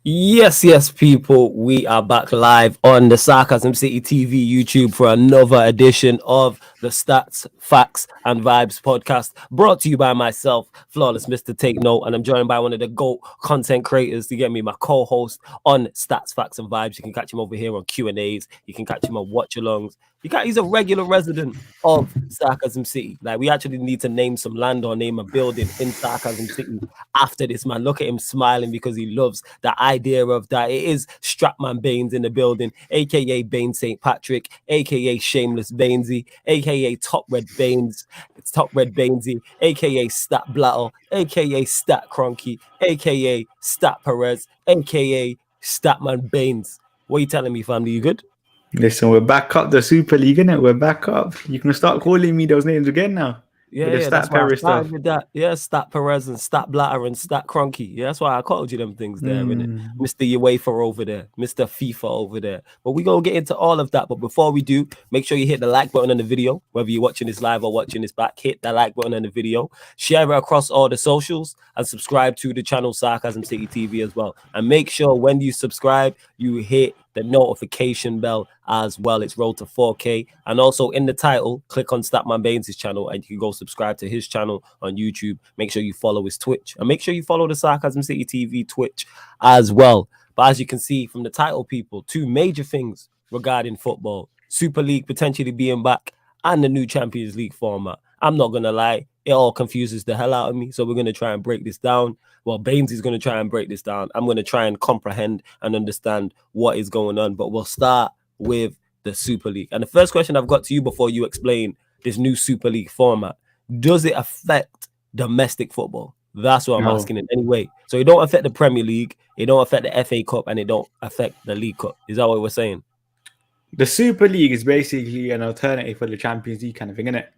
Yes, people. We are back live on the Sarcasm City TV YouTube for another edition of the Stats, Facts, and Vibes podcast, brought to you by myself, Flawless Mr. Take Note, and I'm joined by one of the GOAT content creators to get me my co-host on Stats, Facts, and Vibes. You can catch him over here on Q&As. You can catch him on watch-alongs. He's a regular resident of Sarcasm City. Like, we actually need to name some land or name a building in Sarcasm City after this, man. Look at him smiling because he loves the idea of that. It is Strapman Baines in the building, aka Baines St. Patrick, aka Shameless Bainesy, aka Top Red Baines, it's Top Red Bainesy, aka Stat Blatter, aka Stat Cronky, aka Stat Perez, aka Statman Baines. What are you telling me, family? You good? Listen, we're back up the Super League, innit? We're back up. You can start calling me those names again now. Yeah, that's why I started with that. Yeah, Stat Perez and Stat Blatter and Stat Cronky. Yeah, that's why I called you them things there, innit? Mr. Uefa over there, Mr. FIFA over there. But we gonna get into all of that. But before we do, make sure you hit the like button on the video, whether you're watching this live or watching this back. Hit that like button on the video, share it across all the socials, and subscribe to the channel Sarcasm City TV as well. And make sure when you subscribe, you hit the notification bell as well. It's rolled to 4K. And also in the title, click on Statman Baines' channel and you can go subscribe to his channel on YouTube. Make sure you follow his Twitch and make sure you follow the Sarcasm City TV Twitch as well. But as you can see from the title, people, two major things regarding football: Super League potentially being back and the new Champions League format. I'm not going to lie, it all confuses the hell out of me. So we're going to try and break this down. Well, Baines is going to try and break this down. I'm going to try and comprehend and understand what is going on. But we'll start with the Super League. And the first question I've got to you before you explain this new Super League format: does it affect domestic football? That's what I'm asking in any way. So it don't affect the Premier League, it don't affect the FA Cup, and it don't affect the League Cup. Is that what we're saying? The Super League is basically an alternative for the Champions League kind of thing, isn't it?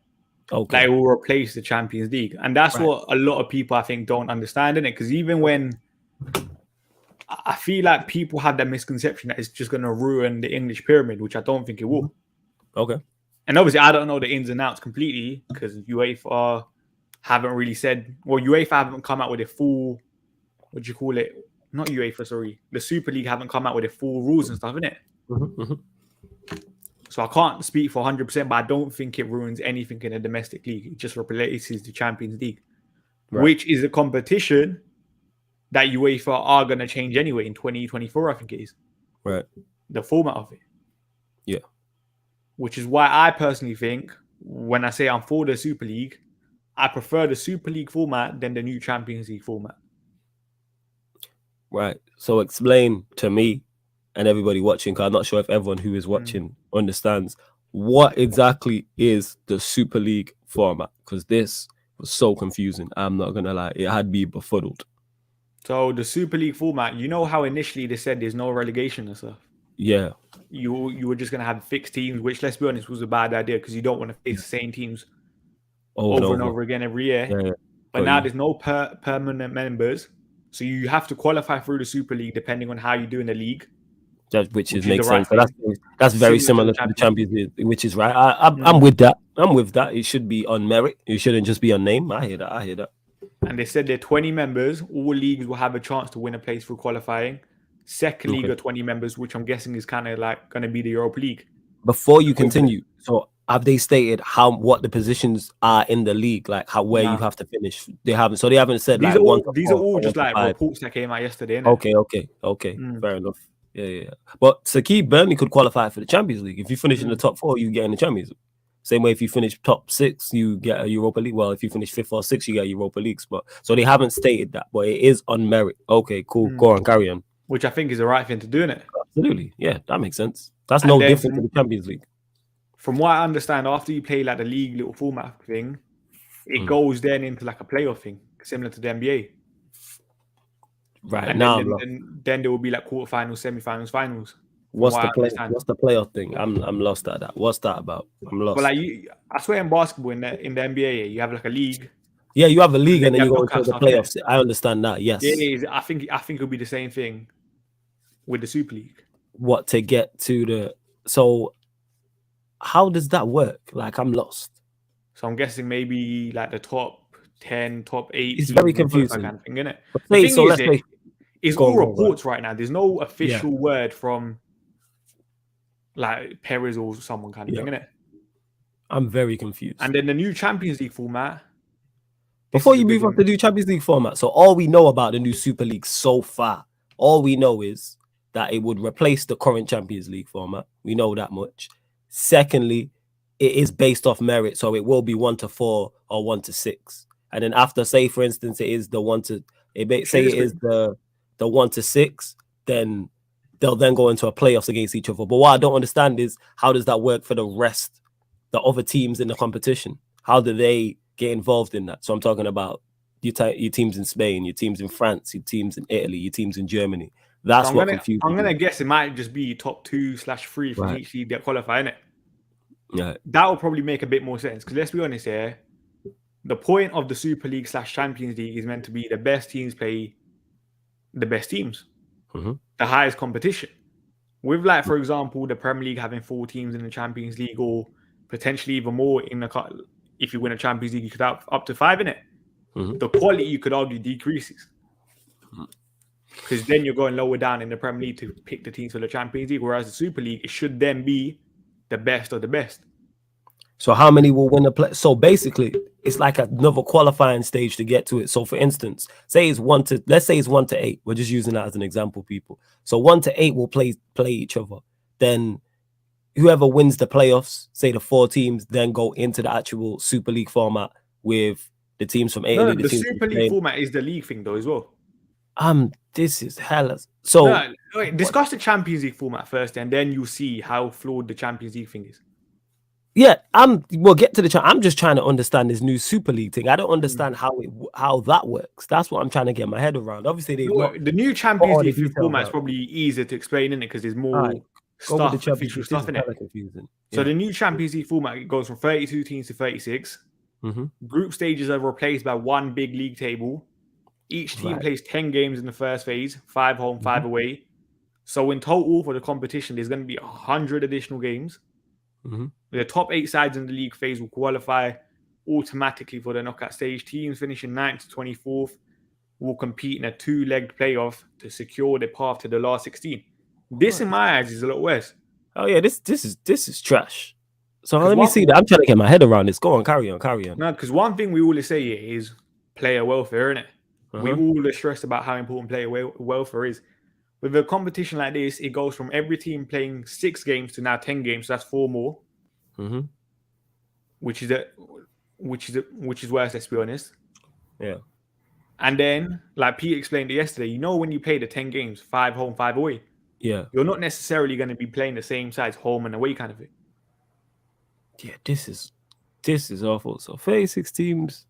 Okay. Like, it will replace the Champions League. And that's what a lot of people, I think, don't understand, innit? Because even when I feel like people have that misconception that it's just going to ruin the English pyramid, which I don't think it will. Okay. And obviously, I don't know the ins and outs completely because UEFA haven't really said, well, UEFA haven't come out with a full, what do you call it? Not UEFA, sorry. The Super League haven't come out with the full rules and stuff, innit? So I can't speak for 100%, but I don't think it ruins anything in the domestic league. It just replaces the Champions League, which is a competition that UEFA are going to change anyway in 2024, I think it is. Right. The format of it. Yeah. Which is why I personally think, when I say I'm for the Super League, I prefer the Super League format than the new Champions League format. Right. So explain to me and everybody watching, because I'm not sure if everyone who is watching understands, what exactly is the Super League format? Because this was so confusing. I'm not going to lie. It had me befuddled. So the Super League format, you know how initially they said there's no relegation and stuff? Yeah. You were just going to have fixed teams, which, let's be honest, was a bad idea because you don't want to face the same teams over and over again every year. Yeah. But now there's no permanent members. So you have to qualify through the Super League depending on how you do in the league. Which makes sense. So that's very similar to the Champions League, which is right. I'm with that. I'm with that. It should be on merit. It shouldn't just be on name. I hear that. And they said there are 20 members. All leagues will have a chance to win a place for qualifying. Second league are 20 members, which I'm guessing is kind of like going to be the Europa League. Before you continue, so have they stated what the positions are in the league, like where you have to finish? They haven't. So they haven't said these are all just like reports that came out yesterday. Okay. Fair enough. Yeah. But Sakib, Burnley could qualify for the Champions League. If you finish in the top 4, you get in the Champions League. Same way, if you finish top 6, you get a Europa League. Well, if you finish 5th or 6th, you get a Europa League spot. So they haven't stated that, but it is on merit. Okay, cool. Go on, carry on. Which I think is the right thing to do, innit? Absolutely. Yeah, that makes sense. That's no different to the Champions League. From what I understand, after you play like the league little format thing, it goes then into like a playoff thing, similar to the NBA. Right. And now, then there will be like quarterfinals, semifinals, finals. What's the playoff thing? I'm lost at that. What's that about? I'm lost. But like I swear in basketball in the NBA, you have like a league. Yeah, you have a league and then you go into the playoffs. I understand that. Yes. Yeah, I think it'll be the same thing with the Super League. What to get to the so? How does that work? Like, I'm lost. So I'm guessing maybe like the top 10, top 8. It's very confusing. Kind of thing, isn't it? It's all reports right now. There's no official word from like Perez or someone kind of thing, innit? I'm very confused. And then the new Champions League format. Before you move on to the new Champions League format, so all we know about the new Super League so far, all we know is that it would replace the current Champions League format. We know that much. Secondly, it is based off merit, so it will be 1-4 or 1-6. And then after, say for instance, it is the 1-6, then they'll then go into a playoffs against each other. But what I don't understand is how does that work for the other teams in the competition? How do they get involved in that? So I'm talking about your teams in Spain, your teams in France, your teams in Italy, your teams in Germany. That's what confused me. I'm gonna guess it might just be top 2/3 from each league that qualify, innit? Yeah, that will probably make a bit more sense because let's be honest here. The point of the Super League / Champions League is meant to be the best teams play the best teams, the highest competition. With like, for example, the Premier League having 4 teams in the Champions League, or potentially even more in the if you win a Champions League, you could have up to 5 in it. The quality, you could argue, decreases because then you're going lower down in the Premier League to pick the teams for the Champions League. Whereas the Super League, it should then be the best of the best. So how many will win the play? So basically, it's like another qualifying stage to get to it. So for instance, let's say it's 1-8. We're just using that as an example, people. So 1-8 will play each other. Then whoever wins the playoffs, say the 4 teams, then go into the actual Super League format with the teams from Italy. No, the Super League format is the league thing though as well. This is hella. So wait, discuss the Champions League format first, and then you'll see how flawed the Champions League thing is. Yeah, we'll get to the. I'm just trying to understand this new Super League thing. I don't understand how that works. That's what I'm trying to get my head around. Obviously, the new Champions League format is probably easier to explain in it because there's more stuff, official stuff in it. Confusing. So the new Champions League format, it goes from 32 teams to 36. Group stages are replaced by one big league table. Each team plays 10 games in the first phase, 5 home, 5 away. So in total for the competition, there's going to be 100 additional games. The top 8 sides in the league phase will qualify automatically for the knockout stage. Teams finishing 9th to 24th will compete in a 2-legged playoff to secure their path to the last 16. This, in my eyes, is a lot worse. Oh yeah, this is trash. So let me see that. I'm trying to get my head around this. Go on, carry on. No, because one thing we always say is player welfare, isn't it? We always stress about how important player welfare is. With a competition like this, it goes from every team playing 6 games to now 10 games. So that's 4 more, which is worse. Let's be honest. Yeah. And then, like Pete explained it yesterday, when you play the 10 games, 5 home, 5 away. Yeah. You're not necessarily going to be playing the same sides home and away kind of thing. Yeah, this is awful. So 36 teams.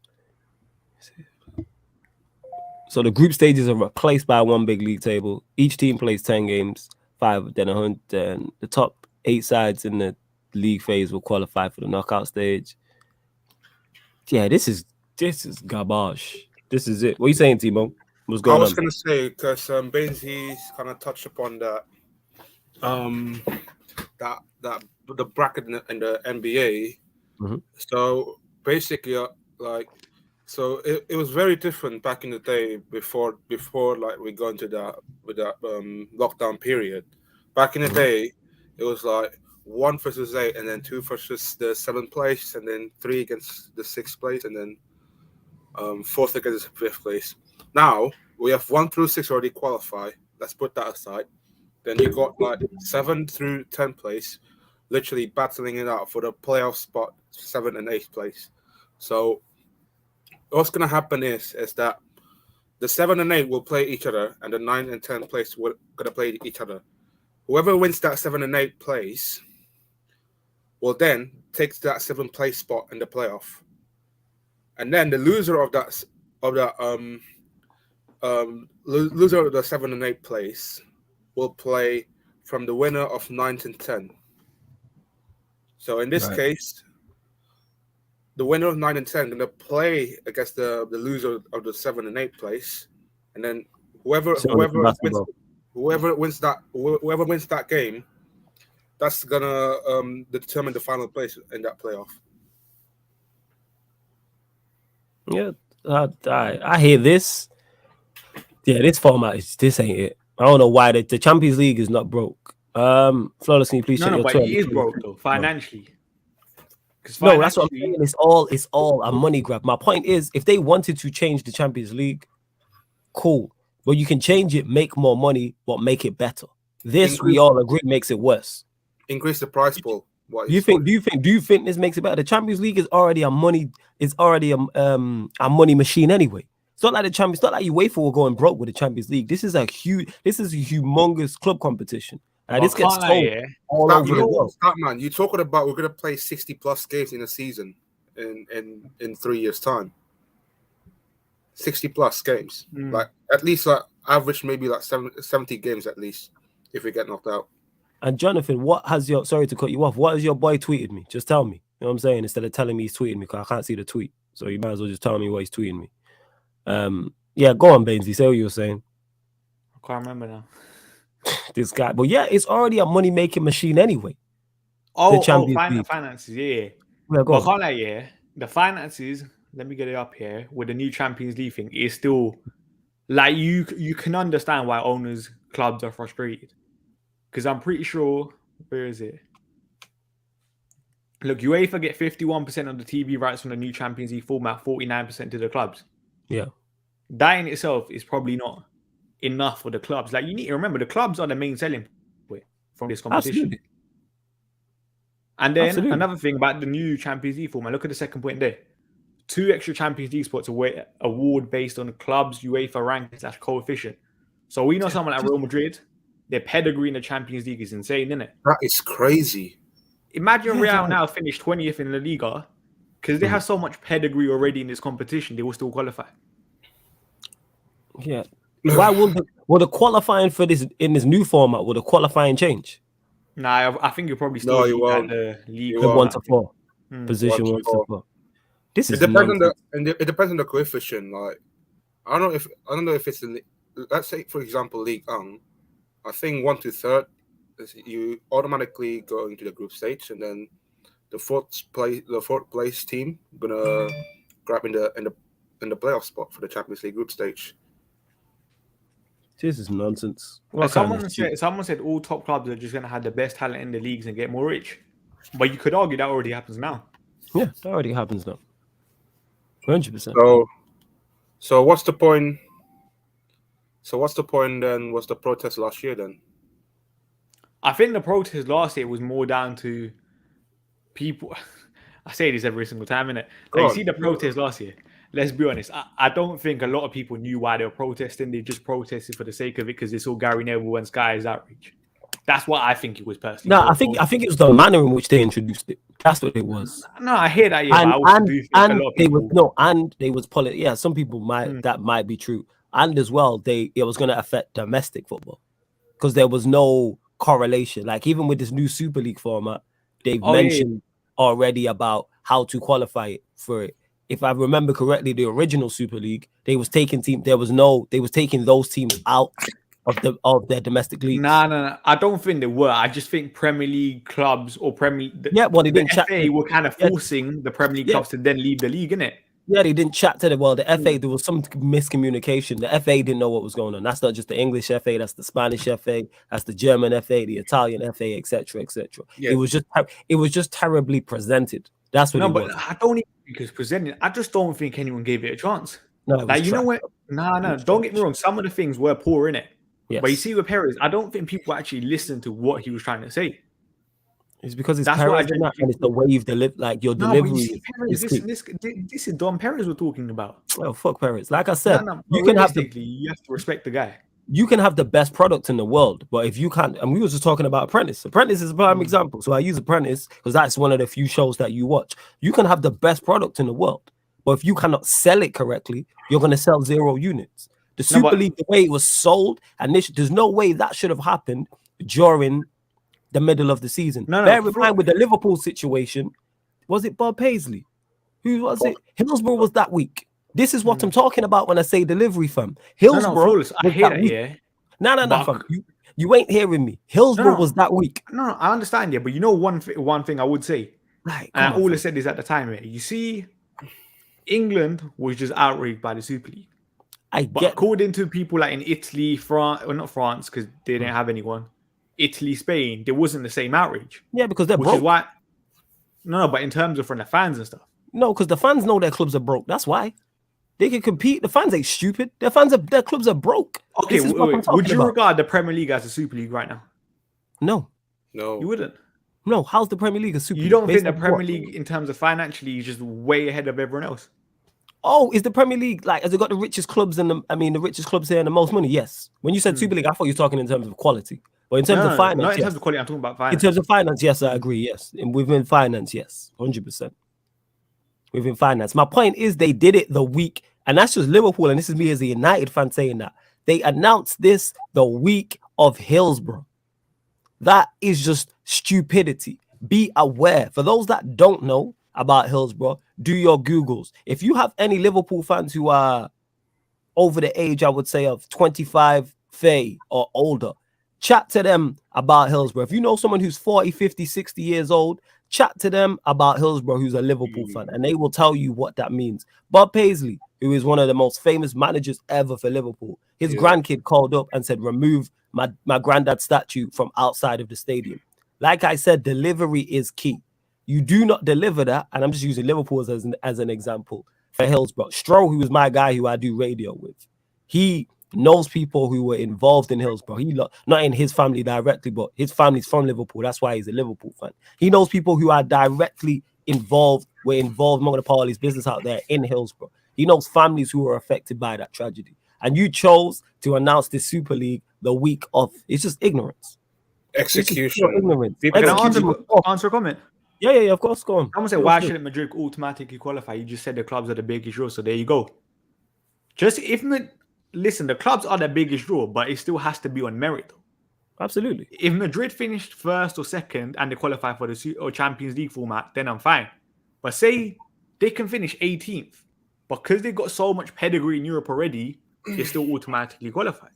So the group stages are replaced by one big league table. Each team plays 10 games, 5, then 100. Then the top 8 sides in the league phase will qualify for the knockout stage. Yeah, this is garbage. This is it. What are you saying, Timo? What's going on? I was going to say, because Bainsey's kind of touched upon that, the bracket in the NBA. So basically, so it was very different back in the day before like we go into that lockdown period. Back in the day, it was like 1 versus 8, and then 2 versus the 7th place, and then 3 against the 6th place, and then 4th against the 5th place. Now we have 1 through 6 already qualify. Let's put that aside. Then you got like 7 through 10th place, literally battling it out for the playoff spot, 7th and 8th place. So what's going to happen is that the 7 and 8 will play each other, and the 9 and 10th place will going to play each other. Whoever wins that 7 and 8 place will then take that 7th place spot in the playoff, and then the loser of that loser of the 7 and 8 place will play from the winner of 9 and 10. So in this case, the winner of 9 and 10 going to play against the loser of the 7 and 8 place, and then whoever wins that game, that's gonna determine the final place in that playoff. Yeah, I hear this. Yeah, this format this ain't it. I don't know why the Champions League is not broke. Flawless, can you please check your but Twitter? it is broke though financially. No, that's what I'm saying. It's all a money grab. My point is, if they wanted to change the Champions League, cool. But you can change it, make more money, but make it better. This we all agree makes it worse. Increase the price pool. Do you think this makes it better? The Champions League is already a money machine anyway. It's not like the Champions. It's not like UEFA will go and broke with the Champions League. This is a humongous club competition. This gets sold all over the world. Man, you're talking about we're gonna play 60+ games in a season in 3 years' time. 60+ games, like at least like average maybe like 70 games at least if we get knocked out. And Jonathan, sorry to cut you off, what has your boy tweeted me? Just tell me. You know what I'm saying? Instead of telling me he's tweeting me, because I can't see the tweet. So you might as well just tell me what he's tweeting me. Yeah, go on, Bainesy. Say what you were saying. I can't remember now. This guy. But yeah, it's already a money-making machine anyway. Finances, yeah. Go on. The finances, let me get it up here, with the new Champions League thing, is still, like, you can understand why owners, clubs are frustrated. Because I'm pretty sure, where is it? Look, UEFA get 51% of the TV rights from the new Champions League format, 49% to the clubs. Yeah. That in itself is probably not enough for the clubs. Like, you need to remember, the clubs are the main selling point from this competition. Absolutely. And then another thing about the new Champions League format, look at the second point there. 2 extra Champions League spots award based on clubs' UEFA ranking / coefficient. So we know someone like Real Madrid, their pedigree in the Champions League is insane, isn't it? That is crazy. Imagine Real now finished 20th in La Liga, because they have so much pedigree already in this competition, they will still qualify. Yeah. Why will the qualifying for this in this new format, will the qualifying change? Nah, I think you'll probably still be at the league. 1 to 4. Position 1 to 4. This is it depends on the coefficient. Like, I don't know if it's let's say for example League I think 1 to 3rd you automatically go into the group stage, and then the fourth place team gonna grab in the playoff spot for the Champions League group stage. This is nonsense. Someone said all top clubs are just gonna have the best talent in the leagues and get more rich, but you could argue that already happens now. Yeah, that already happens now. 100%. So what's the point? So what's the point then? What's the protest last year then? I think the protest last year was more down to people. I say this every single time, innit? Like, you see the protest last year. Let's be honest. I don't think a lot of people knew why they were protesting. They just protested for the sake of it because they saw Gary Neville and Sky's outreach. That's what I think it was personally. No, I think it was the manner in which they introduced it. That's what it was. No, I hear that. Yeah, but I also do think a lot of people. Yeah, some people that might be true, and as well, it was going to affect domestic football because there was no correlation. Like even with this new Super League format, they've mentioned already about how to qualify for it. If I remember correctly, the original Super League, they was taking those teams out of their domestic league. No. I don't think they were. I just think Premier League clubs or Premier League, they didn't FA were kind of forcing the Premier League clubs to then leave the league, innit? Yeah, they didn't chat to the FA. There was some miscommunication. The FA didn't know what was going on. That's not just the English FA. That's the Spanish FA. That's the German FA, the Italian FA, etc., etc. Yeah. It was just terribly presented. That's what. No, but I don't even think it's presented. I just don't think anyone gave it a chance. No, like you know what? No. Don't get me wrong. Some of the things were poor, innit? Yes. But you see with Perez, I don't think people actually listened to what he was trying to say. It's because it's Perez and it's the way you've delivered, like your delivery. Perez, this is Don Perez we're talking about. Oh, fuck Perez. Like I said, you have to respect the guy. You can have the best product in the world, but if you can't, and we were just talking about Apprentice. Apprentice is a prime example. So I use Apprentice because that's one of the few shows that you watch. You can have the best product in the world, but if you cannot sell it correctly, you're going to sell 0 units. The Super League, the way it was sold, and there's no way that should have happened during the middle of the season. Bear in mind with the Liverpool situation, was it Bob Paisley? Who was it? Hillsborough was that week. This is what I'm talking about when I say delivery, fam. Hillsborough. I hear that, yeah. No, fam. You ain't hearing me. Hillsborough was that week. No, I understand, yeah, but you know one thing I would say, and all I said is at the time, yeah, you see, England was just outraged by the Super League. But according to people like in Italy, France, well, not France, because they didn't have anyone. Italy, Spain, there wasn't the same outrage. Yeah, because they're which broke. Is why. No, but in terms of from the fans and stuff. No, because the fans know their clubs are broke. That's why they can compete. The fans ain't stupid. Their clubs are broke. Okay, wait. Would you regard the Premier League as a Super League right now? No, you wouldn't. No, how's the Premier League a Super League? You don't think the Premier League, in terms of financially, is just way ahead of everyone else? Oh, is the Premier League has it got the richest clubs and the richest clubs here and the most money? Yes. When you said Super League, I thought you were talking in terms of quality. But in terms of finance, not in terms of quality, I'm talking about finance. In terms of finance, yes, I agree. Yes, within finance, yes, 100%. Within finance, my point is they did it the week, and that's just Liverpool. And this is me as a United fan saying that they announced this the week of Hillsborough. That is just stupidity. Be aware. For those that don't know about Hillsborough, do your Googles. If you have any Liverpool fans who are over the age, I would say, of 25, 30 or older, chat to them about Hillsborough. If you know someone who's 40, 50, 60 years old, chat to them about Hillsborough who's a Liverpool fan, and they will tell you what that means. Bob Paisley, who is one of the most famous managers ever for Liverpool, his grandkid called up and said, remove my granddad's statue from outside of the stadium. Like I said, delivery is key. You do not deliver that, and I'm just using Liverpool as an example for Hillsborough. Stroh, who is my guy who I do radio with, he knows people who were involved in Hillsborough. He not in his family directly, but his family's from Liverpool. That's why he's a Liverpool fan. He knows people who are directly involved, were involved among the party's business out there in Hillsborough. He knows families who were affected by that tragedy. And you chose to announce this Super League the week of. It's just ignorance. Execution. Ignorance. Can I answer a comment? Yeah, of course. Go on. I'm gonna say, why shouldn't Madrid automatically qualify? You just said the clubs are the biggest draw, so there you go. Listen, the clubs are the biggest draw, but it still has to be on merit. Absolutely. If Madrid finished first or second and they qualify for the Champions League format, then I'm fine. But say they can finish 18th, because they've got so much pedigree in Europe already, they still automatically qualify.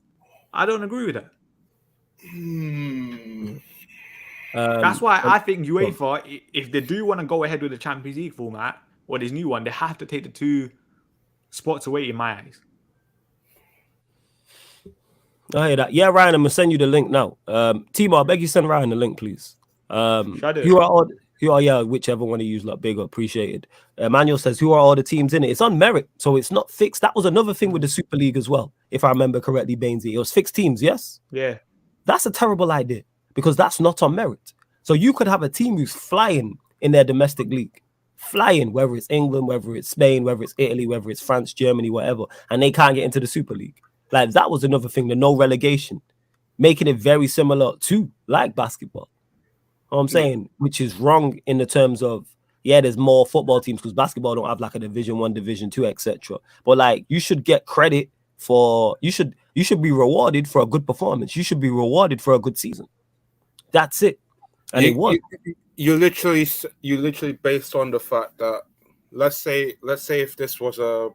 I don't agree with that. That's why I think UEFA, if they do want to go ahead with the Champions League format or this new one, they have to take the 2 spots away in my eyes. I hear that. Yeah, Ryan, I'm gonna send you the link now. Timo, I beg you send Ryan the link, please. Whichever one you use, like big, appreciated. Emmanuel says, who are all the teams in it? It's on merit, so it's not fixed. That was another thing with the Super League as well, if I remember correctly, Bainesy. It was fixed teams, yes? Yeah. That's a terrible idea because that's not on merit. So you could have a team who's flying in their domestic league, flying, whether it's England, whether it's Spain, whether it's Italy, whether it's France, Germany, whatever, and they can't get into the Super League. Like, that was another thing, the no relegation, making it very similar to like basketball. You know what I'm saying? Which is wrong in the terms of, there's more football teams because basketball don't have like a Division 1, Division 2, etc. But like, you should get credit for, you should be rewarded for a good performance. You should be rewarded for a good season. That's it. And it was. You literally based on the fact that let's say if this was a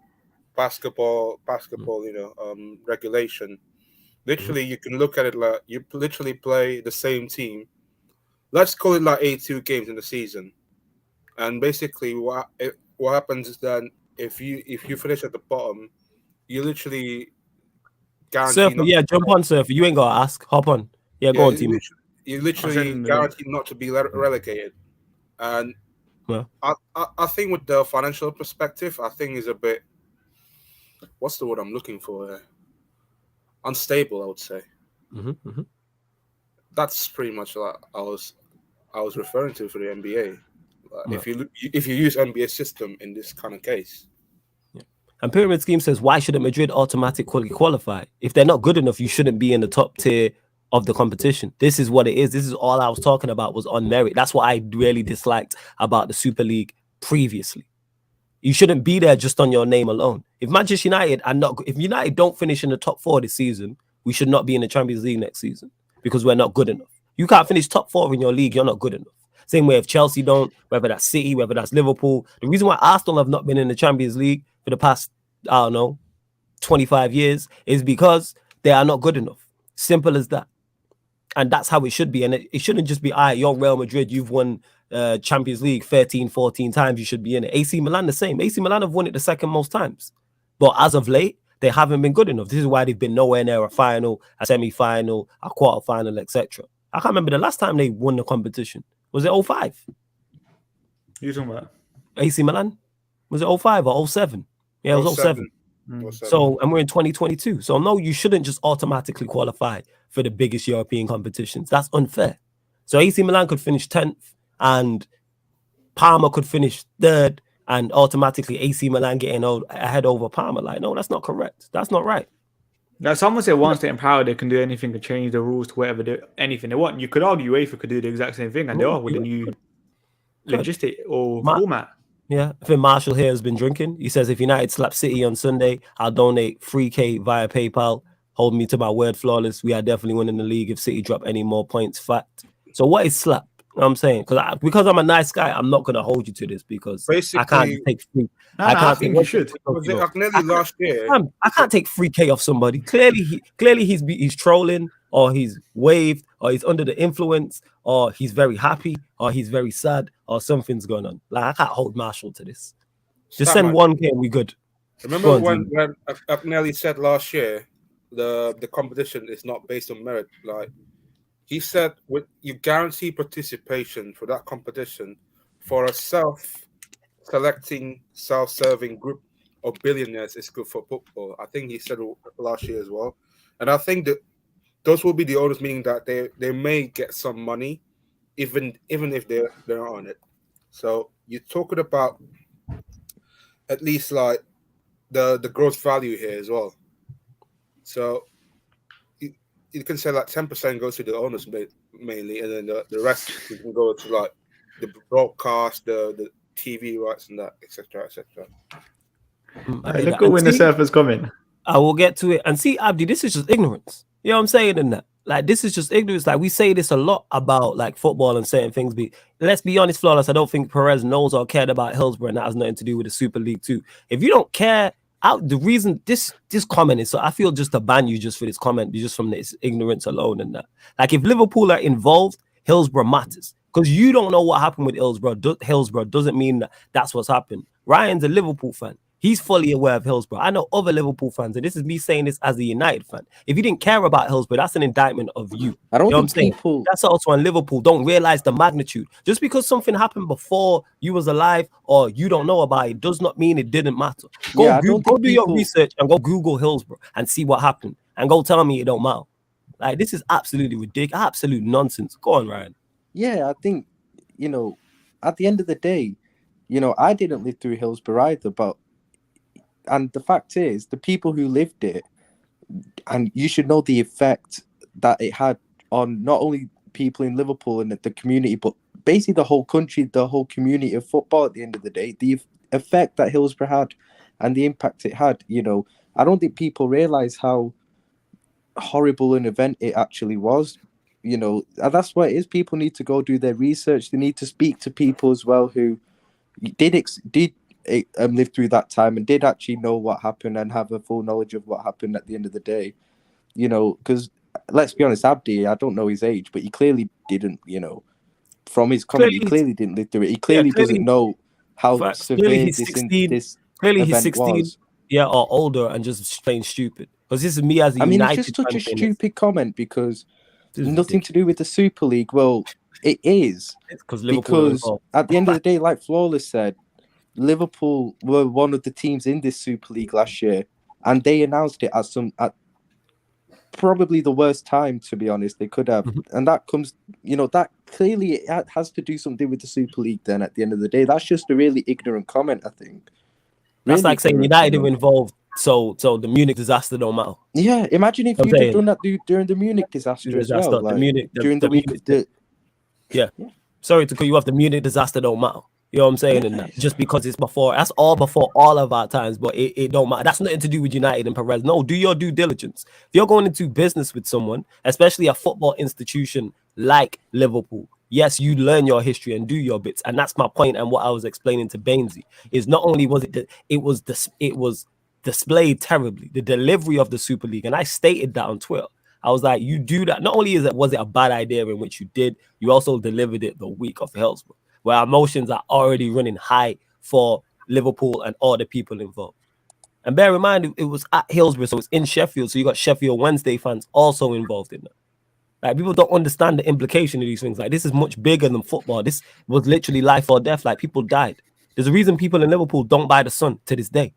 basketball, regulation, literally you can look at it like you literally play the same team. Let's call it like 82 games in the season, and basically what happens is then if you finish at the bottom, you literally guarantee. Surfer, jump on, Surfer. You ain't gotta ask. Hop on. Go on, team. You literally guaranteed not to be relegated, and I think with the financial perspective, I think is a bit. What's the word I'm looking for here? Unstable, I would say. That's pretty much what I was referring to for the NBA. If you use NBA system in this kind of case. And Pyramid Scheme says, why shouldn't Madrid automatically qualify? If they're not good enough, you shouldn't be in the top tier of the competition. This is what it is. This is all I was talking about was on merit. That's what I really disliked about the Super League previously. You shouldn't be there just on your name alone. If Manchester United if United don't finish in the top 4 this season, we should not be in the Champions League next season because we're not good enough. You can't finish top 4 in your league, you're not good enough. Same way if Chelsea don't, whether that's City, whether that's Liverpool. The reason why Arsenal have not been in the Champions League for the past, 25 years is because they are not good enough. Simple as that. And that's how it should be. And it shouldn't just be, you're Real Madrid, you've won Champions League 13, 14 times, you should be in it. AC Milan the same. AC Milan have won it the second most times. But as of late, they haven't been good enough. This is why they've been nowhere near a final, a semi-final, a quarter-final, etc. I can't remember the last time they won the competition. Was it 05? You talking about AC Milan? Was it 05 or 07? Yeah, it was 07. So, and we're in 2022. So, no, you shouldn't just automatically qualify for the biggest European competitions. That's unfair. So, AC Milan could finish 10th and Parma could finish 3rd and automatically AC Milan getting ahead over Parma. Like, no, that's not correct. That's not right. Now, someone said once they're empowered, they can do anything to change the rules to whatever anything they want. You could argue UEFA could do the exact same thing, and they are with the new logistic or format. Yeah, I think Marshall here has been drinking. He says, if United slap City on Sunday, I'll donate 3K via PayPal. Hold me to my word, Flawless. We are definitely winning the league if City drop any more points. Fact. So what is slap? You know what I'm saying? Because I'm a nice guy, I'm not going to hold you to this because basically, I can't take free. I think you should. Was it Agnelli last year? I can't take 3K off somebody. Clearly he's trolling, or he's waved, or he's under the influence, or he's very happy, or he's very sad, or something's going on. Like, I can't hold Marshall to this. Just send 1K and we good. Remember when Agnelli said last year the competition is not based on merit? Like, he said, you guarantee participation for that competition for a self-selecting, self-serving group of billionaires is good for football. I think he said last year as well. And I think that those will be the owners, meaning that they may get some money, even if they're not on it. So you're talking about at least like the gross value here as well. So you can say like 10% goes to the owners mainly, and then the rest can go to like the broadcast, the TV rights, and that, etc., etc. Look at when the surfer's coming. I will get to it. And see, Abdi, this is just ignorance. You know what I'm saying in that? Like, this is just ignorance. Like, we say this a lot about like football and certain things. But let's be honest, Flawless, I don't think Perez knows or cared about Hillsborough, and that has nothing to do with the Super League too. If you don't care, the reason this comment is, so I feel just to ban you just for this comment, just from this ignorance alone and that. Like, if Liverpool are involved, Hillsborough matters. Because you don't know what happened with Hillsborough. Hillsborough doesn't mean that that's what's happened. Ryan's a Liverpool fan. He's fully aware of Hillsborough. I know other Liverpool fans, and this is me saying this as a United fan. If you didn't care about Hillsborough, that's an indictment of you. I don't know think people... That's also on Liverpool. Don't realize the magnitude. Just because something happened before you was alive or you don't know about it does not mean it didn't matter. Go do your research and go Google Hillsborough and see what happened. And go tell me it don't matter. Like, this is absolutely ridiculous. Absolute nonsense. Go on, Ryan. Yeah, I think, at the end of the day, I didn't live through Hillsborough either, and the fact is, the people who lived it, and you should know the effect that it had on not only people in Liverpool and the community, but basically the whole country, the whole community of football at the end of the day, the effect that Hillsborough had and the impact it had, I don't think people realise how horrible an event it actually was. And that's what it is. People need to go do their research. They need to speak to people as well who did live through that time and did actually know what happened and have a full knowledge of what happened at the end of the day. Because let's be honest, Abdi, I don't know his age, but he clearly didn't, from his comment, he clearly didn't live through it. He clearly doesn't know how severe this he's 16 was. Yeah, or older and just plain stupid. Because this is me as a United it's just such a stupid comment because nothing to do with the Super League. Well, it is. Because at the end of the day, like Flawless said, Liverpool were one of the teams in this Super League last year, and they announced it at probably the worst time, to be honest, they could have. And that comes, that clearly it has to do something with the Super League then at the end of the day. That's just a really ignorant comment, I think. That's like saying United were involved, so the Munich disaster don't matter. Yeah, imagine if you'd have done that during the Munich disaster as well. Like, during the week of the... Yeah. Sorry to cut you off, the Munich disaster don't matter. You know what I'm saying? And that, just because it's that's all before all of our times, but it don't matter. That's nothing to do with United and Perez. No, do your due diligence. If you're going into business with someone, especially a football institution like Liverpool, yes, you learn your history and do your bits. And that's my point. And what I was explaining to Bainesy is not only was it was displayed terribly, the delivery of the Super League. And I stated that on Twitter. I was like, you do that. Not only was it a bad idea in which you did, you also delivered it the week of Hillsborough, where emotions are already running high for Liverpool and all the people involved. And bear in mind, it was at Hillsborough, so it's in Sheffield. So you got Sheffield Wednesday fans also involved in that. Like, people don't understand the implication of these things. Like, this is much bigger than football. This was literally life or death. Like, people died. There's a reason people in Liverpool don't buy the Sun to this day.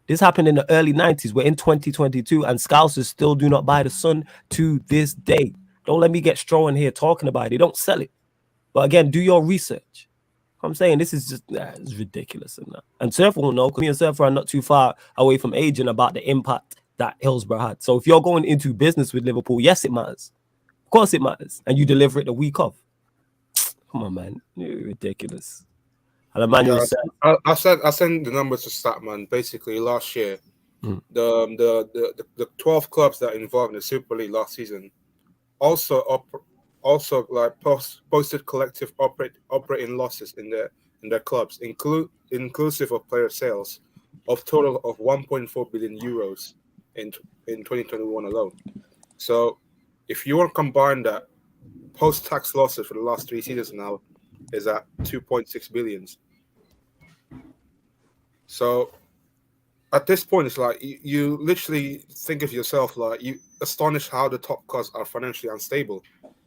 This happened in the early 90s. We're in 2022, and Scousers still do not buy the Sun to this day. Don't let me get strong in here talking about it. They don't sell it. But again, do your research. I'm saying this is just it's ridiculous. And Surfer will know, because me and Surfer are not too far away from aging about the impact that Hillsborough had. So if you're going into business with Liverpool, yes, it matters. Of course it matters. And you deliver it the week of. Come on, man. You're ridiculous. And Emmanuel said, I sent the numbers to Statman. Basically, last year, the 12 clubs that involved in the Super League last season also like posted collective operating losses in their clubs, inclusive of player sales, of total of 1.4 billion euros in 2021 alone. So if you want to combine that, post-tax losses for the last 3 seasons now is at 2.6 billions. So at this point, it's like you literally think of yourself like you astonished how the top clubs are financially unstable,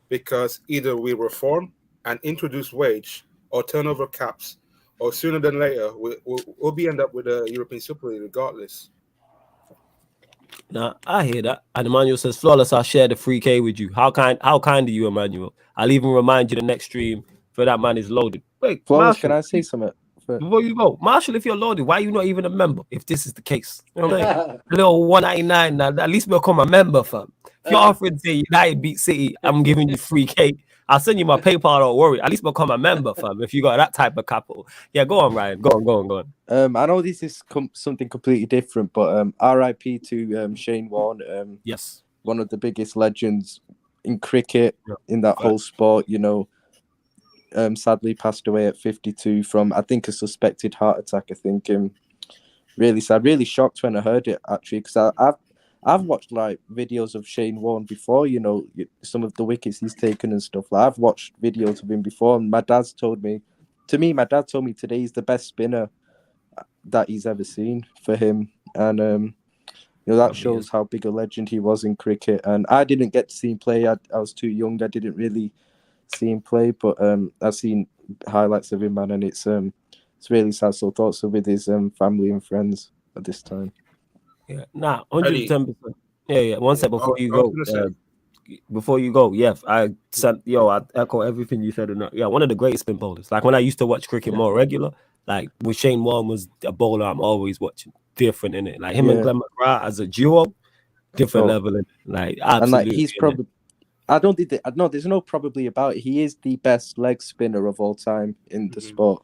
because either we reform and introduce wage or turnover caps, or sooner than later we'll be end up with a European Super League regardless. Nah, I hear that. And Emmanuel says, Flawless, I'll share the 3K with you. How kind are you, Emmanuel? I'll even remind you the next stream for that man is loaded. Wait, Flawless, Marshall, can I say something? before you go, Marshall, if you're loaded, why are you not even a member? If this is the case, you know what I'm saying? A little 199 now, at least become a member, fam. If you're offering to say United beat City, I'm giving you 3K. I'll send you my PayPal, don't worry. At least become a member, fam, if you got that type of capital. Yeah, go on, Ryan. Go on. I know this is something completely different, but RIP to Shane Warne. Yes. One of the biggest legends in cricket, in that whole sport, you know. Sadly passed away at 52 from, I think, a suspected heart attack. I think really sad, really shocked when I heard it, actually, because I've watched like videos of Shane Warne before, you know, some of the wickets he's taken and stuff. Like, I've watched videos of him before, and my dad told me today he's the best spinner that he's ever seen for him, and you know, that shows how big a legend he was in cricket. And I didn't get to see him play. I was too young. I didn't really see him play, but I've seen highlights of him, man, and it's really sad. So thoughts are with his family and friends at this time. Yeah, 110%. Yeah. 1 sec before you go. Before you go, I echo everything you said. Yeah, one of the greatest spin bowlers. Like, when I used to watch cricket more regular, like when Shane Warne was a bowler, I'm always watching different in it. Like him and Glenn McGrath as a duo, different level in it. Like, absolutely. And like, he's probably. I don't think that. No, there's no probably about it. He is the best leg spinner of all time in the sport,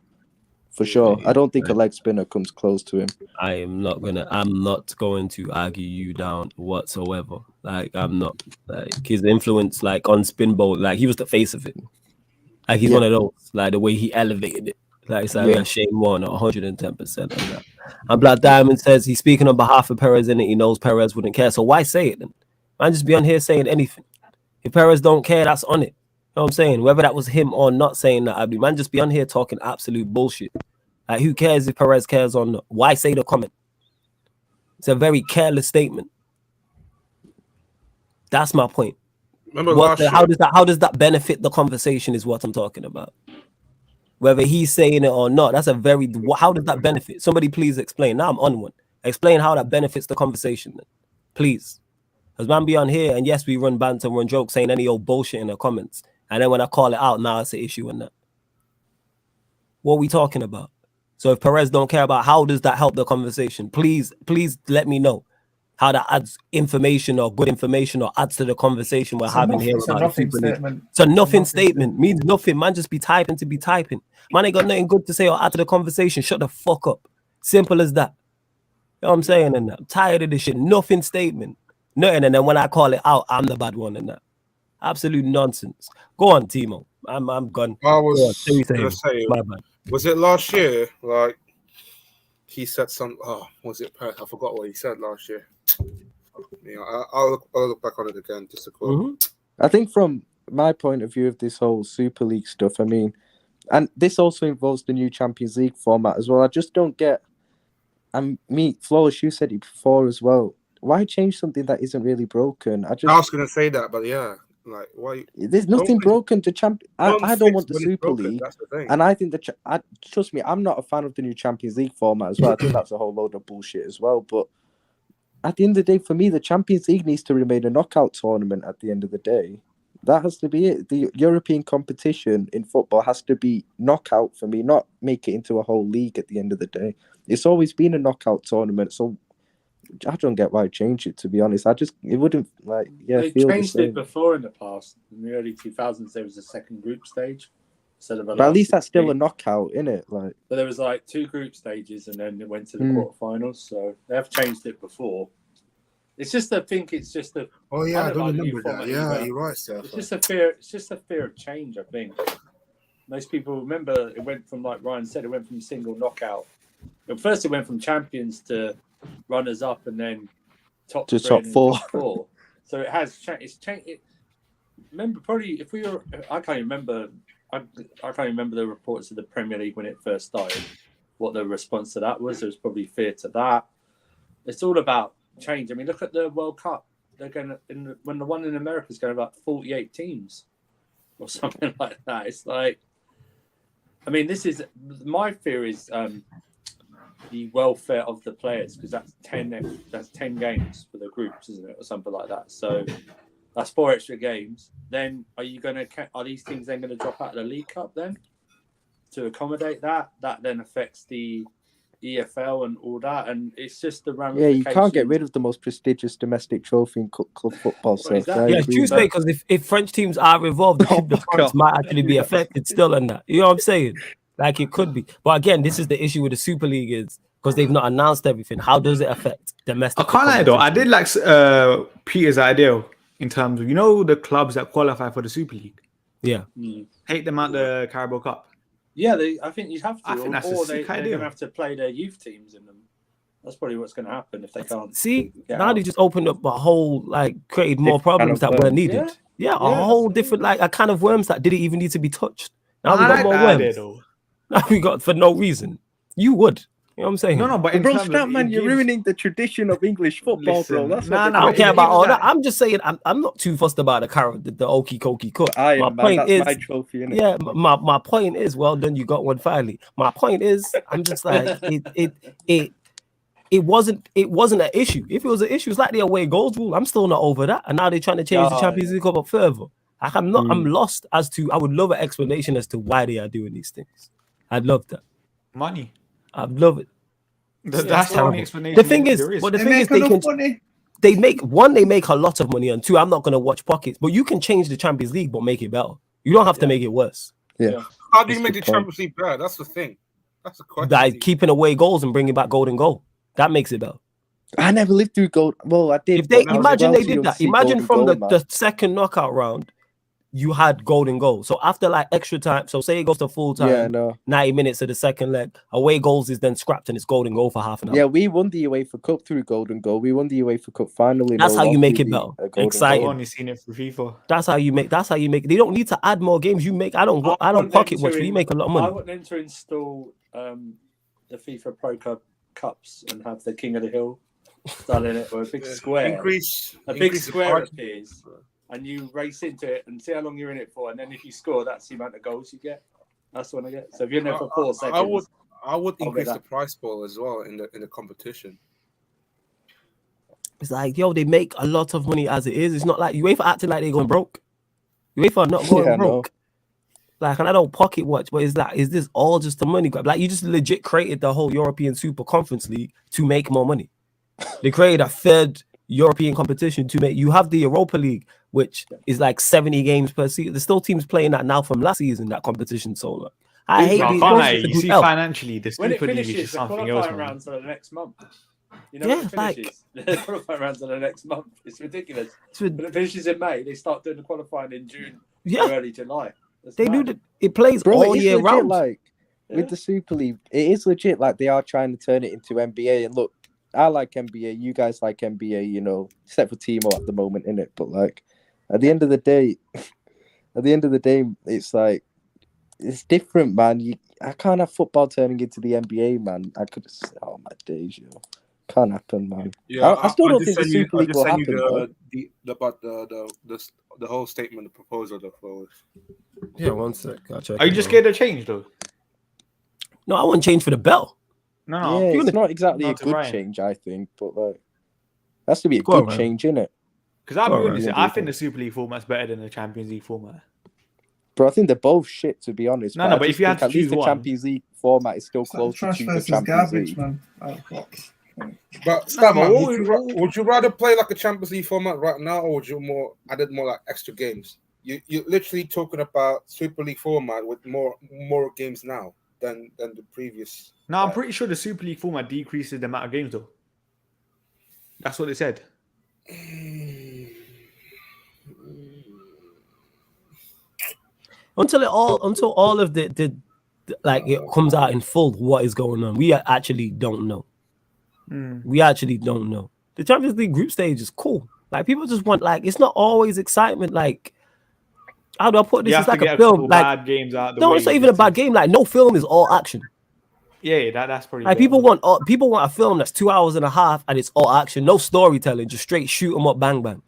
for sure. I don't think a leg spinner comes close to him. I'm not going to argue you down whatsoever. Like, I'm not. Like, his influence, like, on spin bowl, like, he was the face of it. Like, he's one of those. Like, the way he elevated it. Like, it's like Shane Warne, 110% on that. And Black Diamond says he's speaking on behalf of Perez, and he knows Perez wouldn't care. So why say it then? Man, just be on here saying anything. If Perez don't care, that's on it. You know what I'm saying? Whether that was him or not saying that, I'd be, man, just be on here talking absolute bullshit. Like, who cares if Perez cares or not? Why say the comment? It's a very careless statement. That's my point. How does that benefit the conversation is what I'm talking about. Whether he's saying it or not, that's how does that benefit? Somebody please explain. Now I'm on one. Explain how that benefits the conversation then. Please. Because man be on here, and yes, we run banter, run jokes, saying any old bullshit in the comments. And then when I call it out, now it's an issue in that. What are we talking about? So if Perez don't care about, how does that help the conversation? Please let me know how that adds information or good information or adds to the conversation we're having here. It's a nothing statement. It's a nothing statement. Means nothing. Man, just be typing to be typing. Man ain't got nothing good to say or add to the conversation. Shut the fuck up. Simple as that. You know what I'm saying? And I'm tired of this shit. Nothing statement. Nothing, and then when I call it out, I'm the bad one in that. Absolute nonsense. Go on, Timo. I'm gone. I was gonna say, my bad. Was it last year? Like, he said some. Oh, was it? I forgot what he said last year. Yeah, I'll look back on it again just to quote. I think from my point of view of this whole Super League stuff, I mean, and this also involves the new Champions League format as well. I just don't get. And Flores, you said it before as well. Why change something that isn't really broken? I was going to say that, but yeah, like why? There's nothing broken to I don't want the Super League, that's the thing. and I think trust me, I'm not a fan of the new Champions League format as well. I think that's a whole load of bullshit as well. But at the end of the day, for me, the Champions League needs to remain a knockout tournament. At the end of the day, that has to be it. The European competition in football has to be knockout for me, not make it into a whole league. At the end of the day, it's always been a knockout tournament, so. I don't get why I changed it, to be honest. It wouldn't They changed it before in the past. In the early 2000s, there was a second group stage instead of a. But at least that's still a knockout, isn't it? Like, but there was like 2 group stages, and then it went to the quarterfinals. So they have changed it before. It's just I think it's just a. Oh yeah, I don't remember that. format Yeah, either. you're right, Seth. It's just a fear. It's just a fear of change. I think most people remember it went from, like Ryan said, it went from single knockout. At first, it went from champions to runners up, and then top 4. So it has changed. It's changed. Remember, probably if we were, I can't remember. I can't remember the reports of the Premier League when it first started. What the response to that was, there was probably fear to that. It's all about change. I mean, look at the World Cup. They're going when the one in America is going to about 48 teams or something like that. It's like, I mean, this is my fear is. The welfare of the players, because that's 10 games for the groups, isn't it, or something like that. So that's 4 extra games. Then are these teams then going to drop out of the League Cup then to accommodate that? That then affects the EFL and all that, and it's just the ramifications. Yeah, you can't get rid of the most prestigious domestic trophy in club football. So yeah, Tuesday, because if French teams are involved, the France might actually be affected still in that. You know what I'm saying? Like it could be, but again, this is the issue with the Super League is because they've not announced everything. How does it affect domestic? I can't lie though. I did like Peter's idea in terms of the clubs that qualify for the Super League. Yeah, take them out the Carabao Cup. Yeah, I think you have to. I think that's a sick idea. They're going to have to play their youth teams in them. That's probably what's going to happen if they can't. See, now they just opened up a whole created more problems that were needed. Yeah, a whole different a kind of worms that didn't even need to be touched. Now we got more worms. Now we got for no reason. You would. You know what I'm saying? No, but bro, Statman, you're ruining the tradition of English football, bro. That's I don't care about all that. I'm just saying, I'm not too fussed about the Okie Kokie Cup. My trophy, innit? Yeah, my point is, well done, you got one finally. My point is, I'm just like, it wasn't an issue. If it was an issue, it's like the away goals rule. I'm still not over that. And now they're trying to change the Champions League up further. I'm lost as to, I would love an explanation as to why they are doing these things. I'd love that. Money. I'd love it. That's the only explanation. The thing is, they make a lot of money, and 2, I'm not going to watch pockets, but you can change the Champions League, but make it better. You don't have to make it worse. Yeah. How do you make the Champions League better? That's the thing. That's the question. Like keeping away goals and bringing back golden goal. That makes it better. I never lived through gold. Well, I did. If they imagine they did that. Imagine from the second knockout round, you had golden goal. So after extra time, so say it goes to full time, 90 minutes of the second leg, away goals is then scrapped and it's golden goal for half an hour. Yeah, we won the UEFA Cup through golden goal. We won the UEFA Cup finally. That's how you make it better. Exciting. I've only seen it for FIFA. That's how you make it. They don't need to add more games. I don't pocket watch, but you make a lot of money. I want them to install the FIFA Pro Club Cups and have the King of the Hill done in it, or a big square. A big square appears. And you race into it and see how long you're in it for, and then if you score, that's the amount of goals you get. That's what I get. So if you're in there for 4 seconds, I would increase the prize pool as well in the competition. It's like, they make a lot of money as it is. It's not like UEFA acting like they're going broke. UEFA not going broke. And I don't pocket watch, but it's is this all just the money grab? You just legit created the whole European Super Conference League to make more money. They created a third European competition to make. You have the Europa League, which is 70 games per season. There's still teams playing that now from last season, that competition. So I hate it. You see, financially, the Super League is just something else. Qualifying rounds are the next month. You know, when it finishes, the qualifying rounds are the next month. It's ridiculous. When it finishes in May, they start doing the qualifying in June or early July. They do it plays all year round. With the Super League, it is legit. They are trying to turn it into NBA. And look, I like NBA. You guys like NBA, except for Timo at the moment, innit? But at the end of the day, it's it's different, man. I can't have football turning into the NBA, man. I could have. Oh my days, yo. Can't happen, man. Yeah, I still don't think the Super League will send happen. the whole statement, the proposal, the flows. Yeah, one sec. I'll check. Are you just scared of change though? No, I wouldn't change for the bell. No, yeah, it's not exactly not a good Ryan. change, I think, but like, that's to be a Go on, good man. change, innit? Because I'll be Alright. honest, I think the Super League format's better than the Champions League format. But I think they're both shit, to be honest. No, but but I if you had think to at least choose the one- Champions League format is still It's like closer trash to the versus Champions garbage, League. man. Oh, what? But Statman, what would you rather play like a Champions League format right now, or would you added more like extra games? You're literally talking about Super League format with more games now than the previous. No, I'm pretty sure the Super League format decreases the amount of games though. That's what they said. Until all of the like it comes out in full what is going on. We actually don't know. We actually don't know. The Champions League group stage is cool. Like people just want it's not always excitement. Like how do I put this? You It's have like to a get film. Like bad games out. no, it's not even a bad game. Like no film is all action. Yeah, that's pretty. Like people want a film that's 2 hours and a half and it's all action, no storytelling, just straight shoot 'em up, bang bang.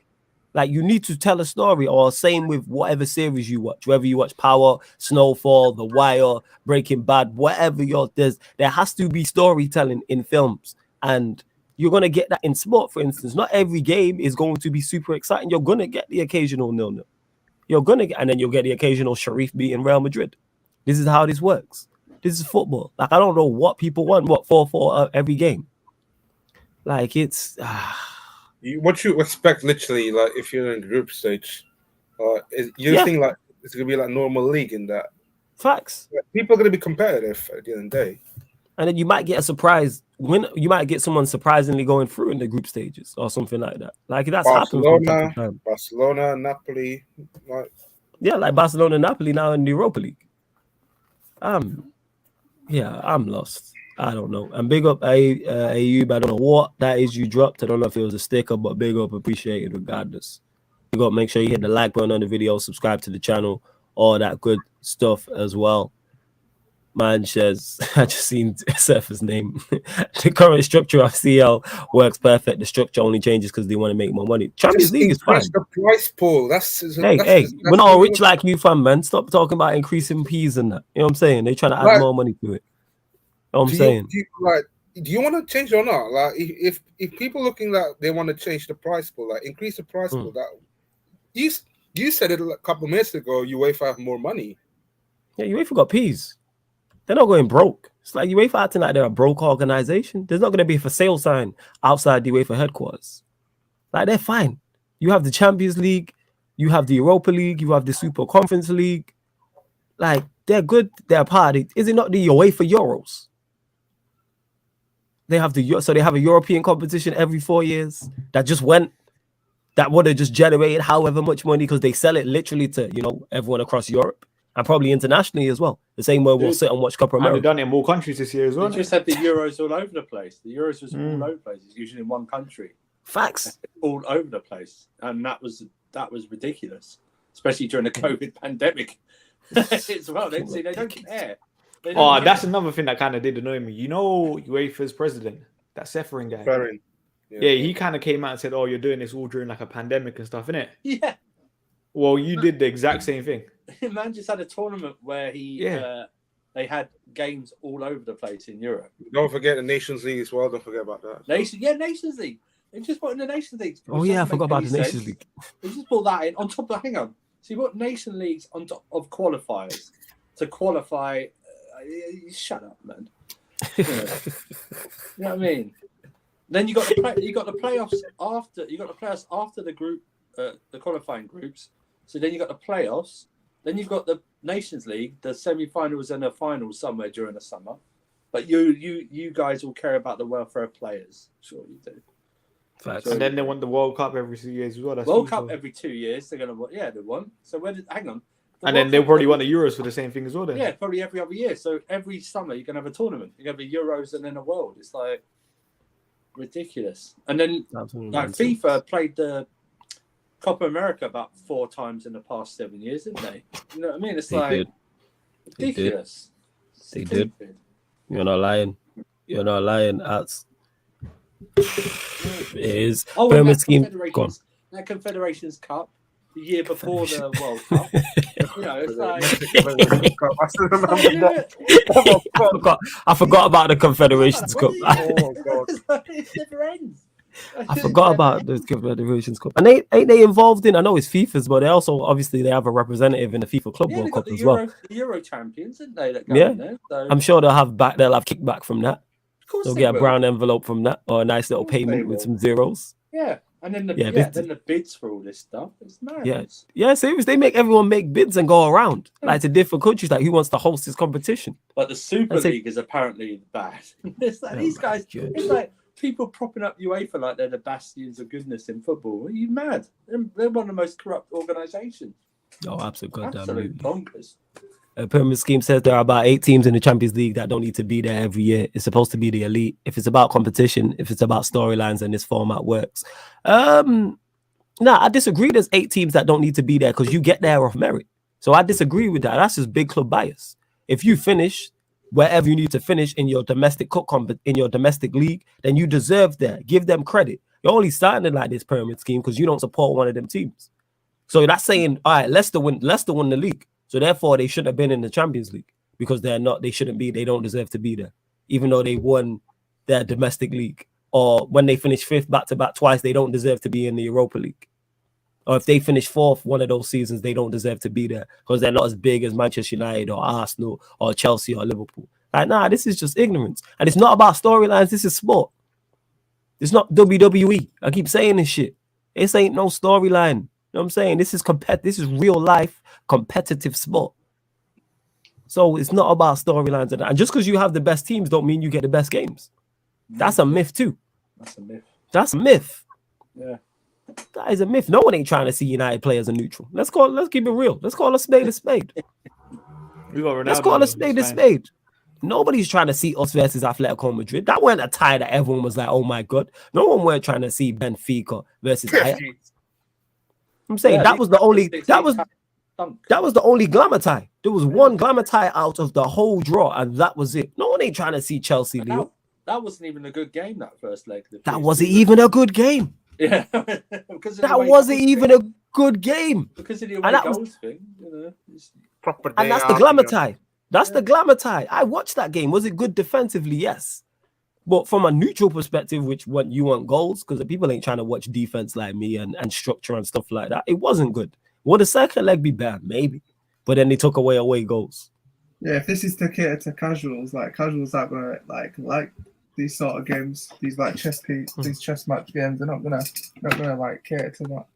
Like you need to tell a story, or same with whatever series you watch, whether you watch Power, Snowfall, The Wire, Breaking Bad, whatever there has to be storytelling in films, and you're gonna get that in sport. For instance, not every game is going to be super exciting. You're gonna get the occasional 0-0. And then you'll get the occasional Sharif beating Real Madrid. This is how this works. This is football. Like I don't know what people want. What 4-4 every game? Like it's. What you expect, literally, like if you're in group stage, think like it's gonna be like normal league in that. Facts. People are gonna be competitive at the end of the day, and then you might get a surprise win. You might get someone surprisingly going through in the group stages or something like that. Like that's happened from time to time. Barcelona, Napoli, like Barcelona, Napoli now in the Europa League. I'm lost. I don't know. And big up Ayub. I don't know what that is you dropped. I don't know if it was a sticker, but big up, appreciated regardless. Big up, make sure you hit the like button on the video, subscribe to the channel, all that good stuff as well. Man says, I just seen Surfer's name. The current structure of CL works perfect. The structure only changes because they want to make more money. Champions League is fine. The price pool. Hey, we're not all rich like you, fam, man. Stop talking about increasing fees and that. You know what I'm saying? They're trying to add more money to it. You know what I'm saying? Do you want to change or not? Like, if people looking like they want to change the price pool, like increase the price pool, that you said it a couple of minutes ago. UEFA have more money. Yeah, UEFA got peas. They're not going broke. It's like UEFA acting like they're a broke organization. There's not going to be a for sale sign outside the UEFA headquarters. Like they're fine. You have the Champions League, you have the Europa League, you have the Super Conference League. Like they're good. They're part of it. Is it not the UEFA Euros? They have they have a European competition every 4 years that just went, that would have just generated however much money because they sell it literally to everyone across Europe and probably internationally as well. The same way we'll sit and watch Copa America. They've done it in more countries this year as well. They just had the Euros all over the place. The Euros was all over the place. It's usually in one country. Facts. All over the place, and that was ridiculous, especially during the COVID pandemic as well. They don't care. That's another thing that kind of did annoy me. UEFA's president, that Seferin guy. Yeah, he kind of came out and said, "Oh, you're doing this all during like a pandemic and stuff, innit?" Yeah. Well, you did the exact same thing. Man just had a tournament where they had games all over the place in Europe. Don't forget the Nations League as well. Don't forget about that. Nations League. They just put in the Nations League. Oh yeah, I forgot about the Nations League. They just put that in on top of. Hang on. So you put Nation Leagues on top of qualifiers to qualify. Shut up, man. You know what I mean? Then you got the playoffs after. You got the playoffs after the group, the qualifying groups. So then you got the playoffs. Then you've got the Nations League, the semi-finals and the finals somewhere during the summer. But you guys will care about the welfare of players. Sure you do. Facts. And then they want the World Cup every 2 years as well. World Cup every 2 years. They're gonna they want. So hang on. And then they'll probably want the Euros for the same thing as well. Then. Yeah, probably every other year. So every summer you're gonna have a tournament. You're gonna have Euros and then a World. It's like ridiculous. And then FIFA played the Copa America about 4 times in the past 7 years, didn't they? You know what I mean? It's like Ridiculous. They did. Stupid. You're not lying. You're not lying. That's it is. Oh, and Pyramid that scheme. Go on. Confederations Cup the year before the World Cup. You know, it's like I forgot about the Confederations Cup. Oh God. it never ends. I forgot about the Confederations Cup. And ain't they involved in? I know it's FIFA's, but they also obviously they have a representative in the FIFA Club World Cup as well. The Euro champions, didn't they? That go Yeah. in there, so. I'm sure they'll have kickback from that. Of course They'll they get a will. brown envelope from that, or a nice little Of course they payment with will. some zeros. Yeah, and then this- the bids for all this stuff. It's mad. Yeah, serious. They make everyone make bids and go around like to different countries. Like who wants to host this competition? But the Super League is apparently bad. It's like these guys. God. It's like people propping up UEFA like they're the bastions of goodness in football. Are you mad? They're one of the most corrupt organisations. Oh, absolutely. Absolute bonkers. Pyramid Scheme says there are about 8 teams in the Champions League that don't need to be there every year. It's supposed to be the elite. If it's about competition, if it's about storylines, and this format works. I disagree. There's 8 teams that don't need to be there because you get there off merit. So I disagree with that. That's just big club bias. If you finish wherever you need to finish in your domestic in your domestic league, then you deserve there. Give them credit. You're only starting like this pyramid scheme because you don't support one of them teams. So that's saying, all right, Leicester won the league. So therefore, they shouldn't have been in the Champions League because they shouldn't be. They don't deserve to be there, even though they won their domestic league. Or when they finish 5th back-to-back twice, they don't deserve to be in the Europa League. Or if they finish 4th one of those seasons, they don't deserve to be there because they're not as big as Manchester United or Arsenal or Chelsea or Liverpool. Like, this is just ignorance. And it's not about storylines. This is sport. It's not WWE. I keep saying this shit. This ain't no storyline. You know what I'm saying? This is This is real life competitive sport. So it's not about storylines and just because you have the best teams don't mean you get the best games. That's a myth too. That's a myth. Yeah. That is a myth. No one ain't trying to see United play as a neutral. Let's keep it real. Let's call a spade a spade. Let's call a spade a spade. Nobody's trying to see us versus Atletico Madrid. That weren't a tie that everyone was like, oh my God. No one weren't trying to see Benfica versus Ajax. I'm saying that was the only glamour tie. There was one glamour tie out of the whole draw, and that was it. No one ain't trying to see Chelsea, Leo. That wasn't even a good game, that first leg. That wasn't even a good game. Yeah. That wasn't even a good game. Because of the away goals thing, Proper and that's the glamour tie. That's the glamour tie. I watched that game. Was it good defensively? Yes. But from a neutral perspective, you want goals, because the people ain't trying to watch defense like me and structure and stuff like that. It wasn't good. Would the second leg be bad? Maybe. But then they took away goals. Yeah, if this is to cater to casuals, like casuals that gonna like these sort of games, these chess match games, they're not gonna like cater to that.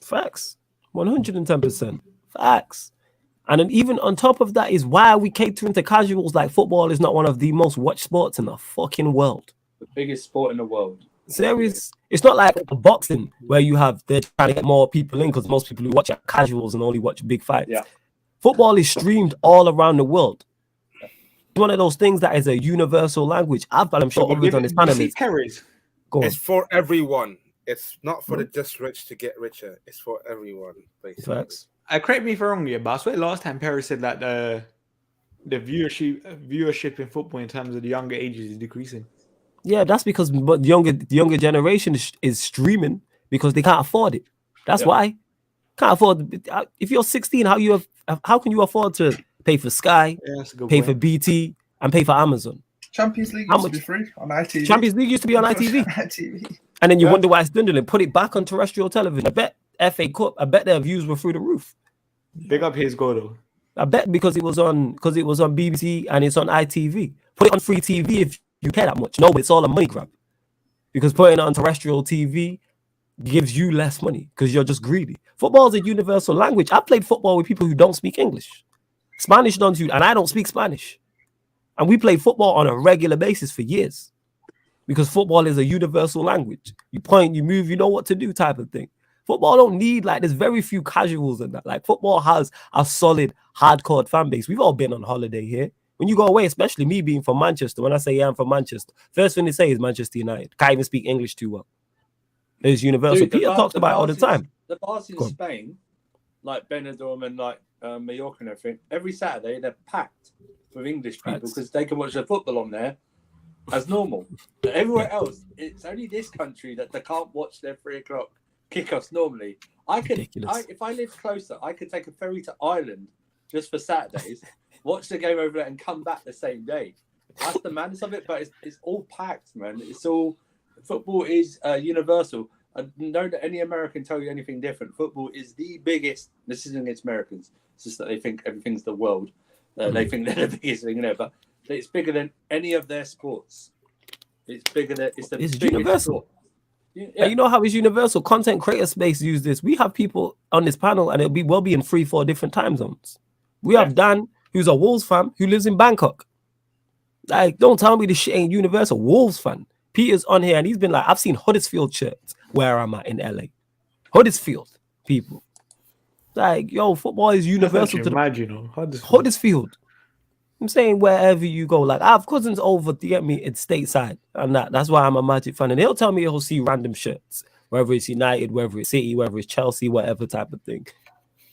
Facts. 110%. Facts. And then even on top of that is why are we catering to casuals like football is not one of the most watched sports in the fucking world. The biggest sport in the world. Serious. It's not like boxing where they're trying to get more people in because most people who watch are casuals and only watch big fights. Yeah. Football is streamed all around the world. It's one of those things that is a universal language. I'm sure others on this panel is. It's for everyone. It's not for the just rich to get richer. It's for everyone, basically. Facts. Correct me if I'm wrong here, but I swear last time Perry said that the viewership in football in terms of the younger ages is decreasing. Yeah, that's because the younger generation is streaming because they can't afford it. That's why. Can't afford. If you're 16, how can you afford to pay for Sky, pay for BT, and pay for Amazon? Champions League used to be free on ITV. Champions League used to be on ITV. And then you wonder why it's dwindling. Put it back on terrestrial television. I bet FA Cup. I bet their views were through the roof. Big up his goal though. I bet because it was on BBC and it's on ITV. Put it on free TV if you care that much. No, but it's all a money grab. Because putting it on terrestrial TV gives you less money because you're just greedy. Football is a universal language. I played football with people who don't speak English. Spanish don't you, and I don't speak Spanish. And we play football on a regular basis for years. Because football is a universal language. You point, you move, you know what to do type of thing. Football don't need, there's very few casuals in that. Like, football has a solid, hardcore fan base. We've all been on holiday here. When you go away, especially me being from Manchester, when I say I'm from Manchester, first thing they say is Manchester United. Can't even speak English too well. It's universal. Peter talks about it all the time. The bars in Spain, like Benidorm and Mallorca and everything, every Saturday they're packed with English people because they can watch the football on there as normal. But everywhere else, it's only this country that they can't watch their 3 o'clock kickoffs normally. If I lived closer, I could take a ferry to Ireland just for Saturdays, watch the game over there, and come back the same day. That's the madness of it, but it's all packed, man. It's all football is universal. I don't know that any American tell you anything different. Football is the biggest. This isn't against Americans. It's just that they think everything's the world. They think they're the biggest thing, but it's bigger than any of their sports. It's bigger than it's universal. Sport. Yeah. And you know how it's universal. Content creator space use this. We have people on this panel, and it'll be in 3-4 different time zones. We have Dan, who's a Wolves fan, who lives in Bangkok. Like, don't tell me this shit ain't universal. Wolves fan. Peter's on here, and he's been like, I've seen Huddersfield shirts where I'm at in LA. Huddersfield, people. Like, yo, football is universal to Huddersfield. I'm saying wherever you go. Like, I have cousins over to get me in stateside, and that's why I'm a Magic fan. And he'll tell me he'll see random shirts, whether it's United, whether it's City, whether it's Chelsea, whatever type of thing.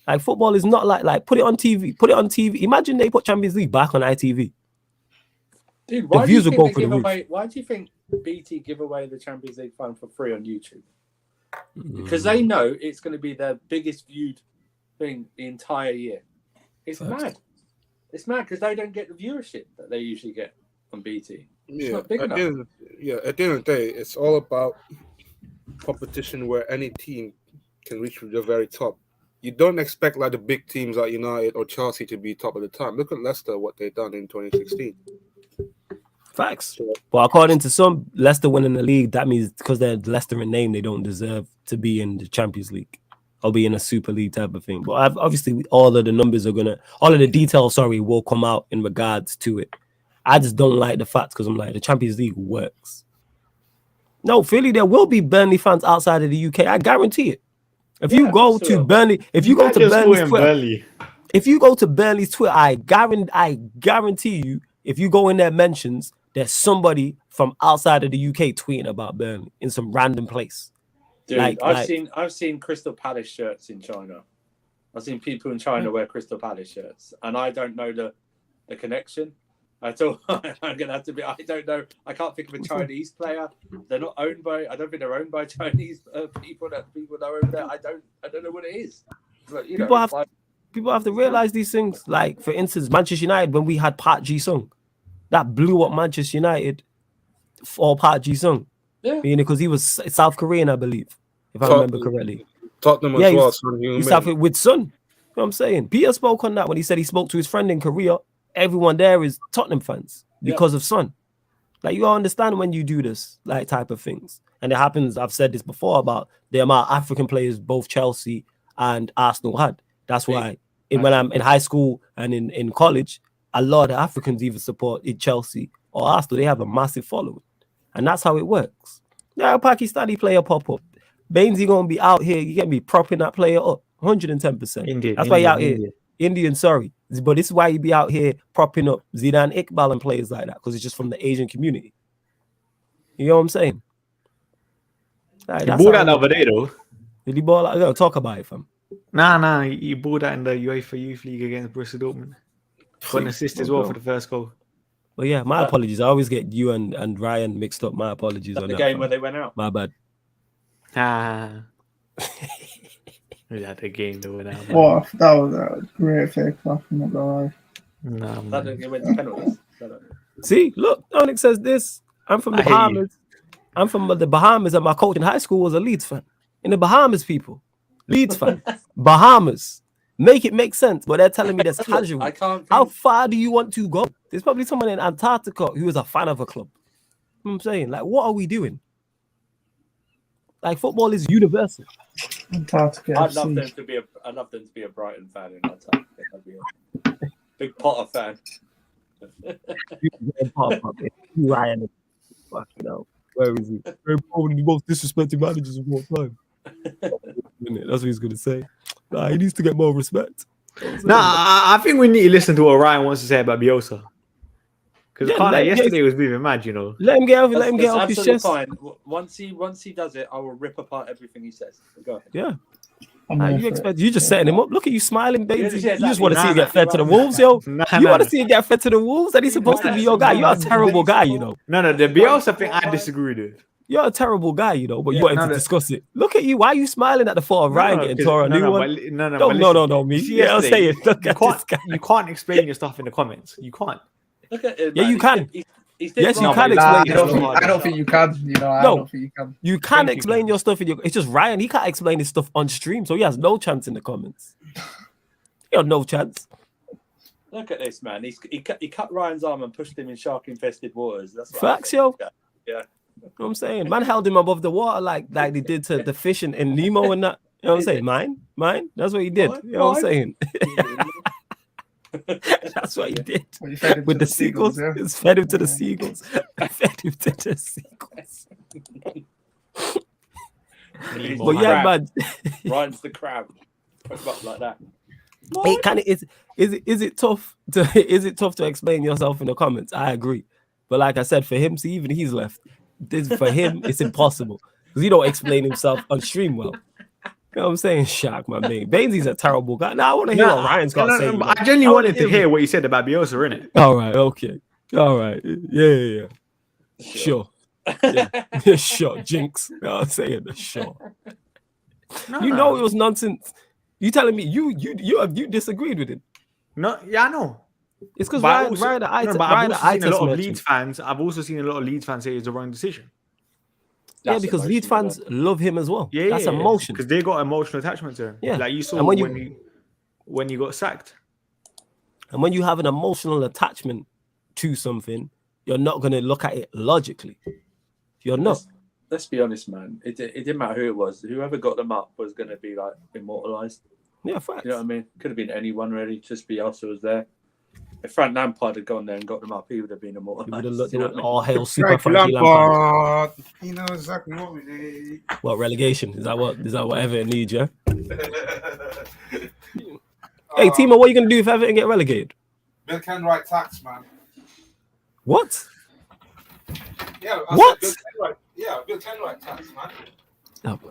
Like, football is not like put it on TV. Put it on TV. Imagine they put Champions League back on ITV. Dude, why do you think BT give away the Champions League final for free on YouTube? Because they know it's going to be their biggest viewed thing the entire year. It's mad. It's mad because they don't get the viewership that they usually get on BT. It's not big enough. At the end of the day, it's all about competition where any team can reach the very top. You don't expect like the big teams like United or Chelsea to be top of the time. Look at Leicester, what they've done in 2016. Facts. But according to some, Leicester winning the league, that means because they're Leicester in name, they don't deserve to be in the Champions League or be in a Super League type of thing. But obviously, all of the numbers all of the details, will come out in regards to it. I just don't like the facts because I'm like, the Champions League works. No, Philly, there will be Burnley fans outside of the UK. I guarantee it. If you go to Burnley, if you go to Burnley's Twitter, if you go to Burnley's Twitter, I guarantee you, if you go in their mentions, there's somebody from outside of the UK tweeting about Burnley in some random place. Dude, I've seen Crystal Palace shirts in China. I've seen people in China wear Crystal Palace shirts, and I don't know the connection at all. I'm gonna have to be. I don't know. I can't think of a Chinese player. They're not owned by. I don't think they're owned by Chinese people. That people know over there. I don't know what it is. But people have to realize these things. Like, for instance, Manchester United, when we had Park Ji-sung, that blew up Manchester United for Park Ji-sung. Yeah. Because he was South Korean, I believe, if I remember correctly. Tottenham as well. He's South with Son. You know what I'm saying? Peter spoke on that when he said he spoke to his friend in Korea. Everyone there is Tottenham fans because of Son. Like, you understand when you do this, like, type of things. And it happens, I've said this before about the amount of African players both Chelsea and Arsenal had. That's why when I'm in high school and in college, a lot of Africans even support Chelsea or Arsenal. They have a massive following. And that's how it works. Yeah, a Pakistani player pop up. Bainesy going to be out here. You get me propping that player up 110%. That's why you're out here. Indian, sorry. But this is why you be out here propping up Zidane Iqbal and players like that, because it's just from the Asian community. You know what I'm saying? Like, he bought that the other day, though. Did he ball out? Talk about it, fam. Nah. He bought that in the UEFA Youth League against Borussia Dortmund. Got an assist as well for the first goal. Well, yeah, my apologies. I always get you and Ryan mixed up. My apologies on the game where they went out. My bad. We had the game that went out. Wow, that was a great fake off. I'm not gonna lie. No, that didn't went to penalties. See, look, Onyx says this. I'm from the Bahamas. I'm from the Bahamas, and my coach in high school was a Leeds fan. In the Bahamas, people, Leeds fan, Bahamas. Make it make sense, but they're telling me that's casual. I can't. How far do you want to go? There's probably someone in Antarctica who is a fan of a club. You know what I'm saying, like, what are we doing? Like, football is universal. Antarctica. I'd love them to be a Brighton fan in Antarctica. That'd be a big Potter fan. Ryan, fucking hell. Where is he? Very probably the most disrespected managers of all time. That's what he's gonna say. Nah, he needs to get more respect. I think we need to listen to what Ryan wants to say about Bielsa. Because yesterday he was moving mad, you know. Let him get off his chest. Fine. Once he does it, I will rip apart everything he says. Go ahead. Yeah. You just setting him up. Look at you smiling, baby. Yeah, You just want to see him get fed to the right. wolves, yo. Nah, You want to see him get fed to the wolves? That he's supposed to be your guy. You're a terrible guy, you know. No, the Bielsa thing I disagree with. You're a terrible guy, you know, but you wanted to discuss it. Look at you. Why are you smiling at the thought of Ryan getting tore a new one? No, me. Yeah, I'll say it. Look at this guy. You can't explain your stuff in the comments. You can't. Look at him, Yeah, man. you can. He's Yes, you can Nah, explain your stuff. I don't think you can. You know, I No. don't think you can. You can explain your stuff in your. It's just Ryan. He can't explain his stuff on stream, so he has no chance in the comments. He has no chance. Look at this, man. He cut Ryan's arm and pushed him in shark-infested waters. That's what Facts, yo. Yeah. You know what I'm saying? Man held him above the water like they did to the fish in Nemo and that. You know what I'm saying? Mine. That's what he did. You know what I'm saying? That's what he did with the seagulls. Yeah. It's fed him to the seagulls. Fed him to the seagulls. But yeah, man. Ryan's the crab. Put him up like that. It kind of is it tough to explain yourself in the comments? I agree. But like I said, for him, see, even he's left. For him, it's impossible. Because he don't explain himself on stream well. You know what I'm saying? Shock, my man. Bainesy's a terrible guy. Now I want to hear what Ryan's got to say. I genuinely wanted to hear what he said about Bielsa, innit? All right, okay. All right. Yeah. Sure. Yeah. Sure. Jinx. You know what I'm saying? Sure. You know it was nonsense. You telling me you disagreed with him? No, yeah, I know. It's because I've also Ryan, I've also seen a lot of Leeds fans say it's the wrong decision. Yeah, because Leeds fans love him as well. That's emotion. Because they got emotional attachment to him. Yeah. Like you saw And when you got sacked. And when you have an emotional attachment to something, you're not going to look at it logically. You're not. Let's be honest, man. It didn't matter who it was. Whoever got them up was going to be like immortalized. Yeah, facts. You know what I mean? Could have been anyone really. Just Bielsa was there. If Frank Lampard had gone there and got them up, he would have been immortalized. He would have looked all hail Super Frankie Lampard. He knows exactly what we need. What, relegation? Is that what Everton needs, yeah? Hey, Timo, what are you going to do if Everton get relegated? Bill can write tax, man. What? Yeah. What? Bill can write tax, man.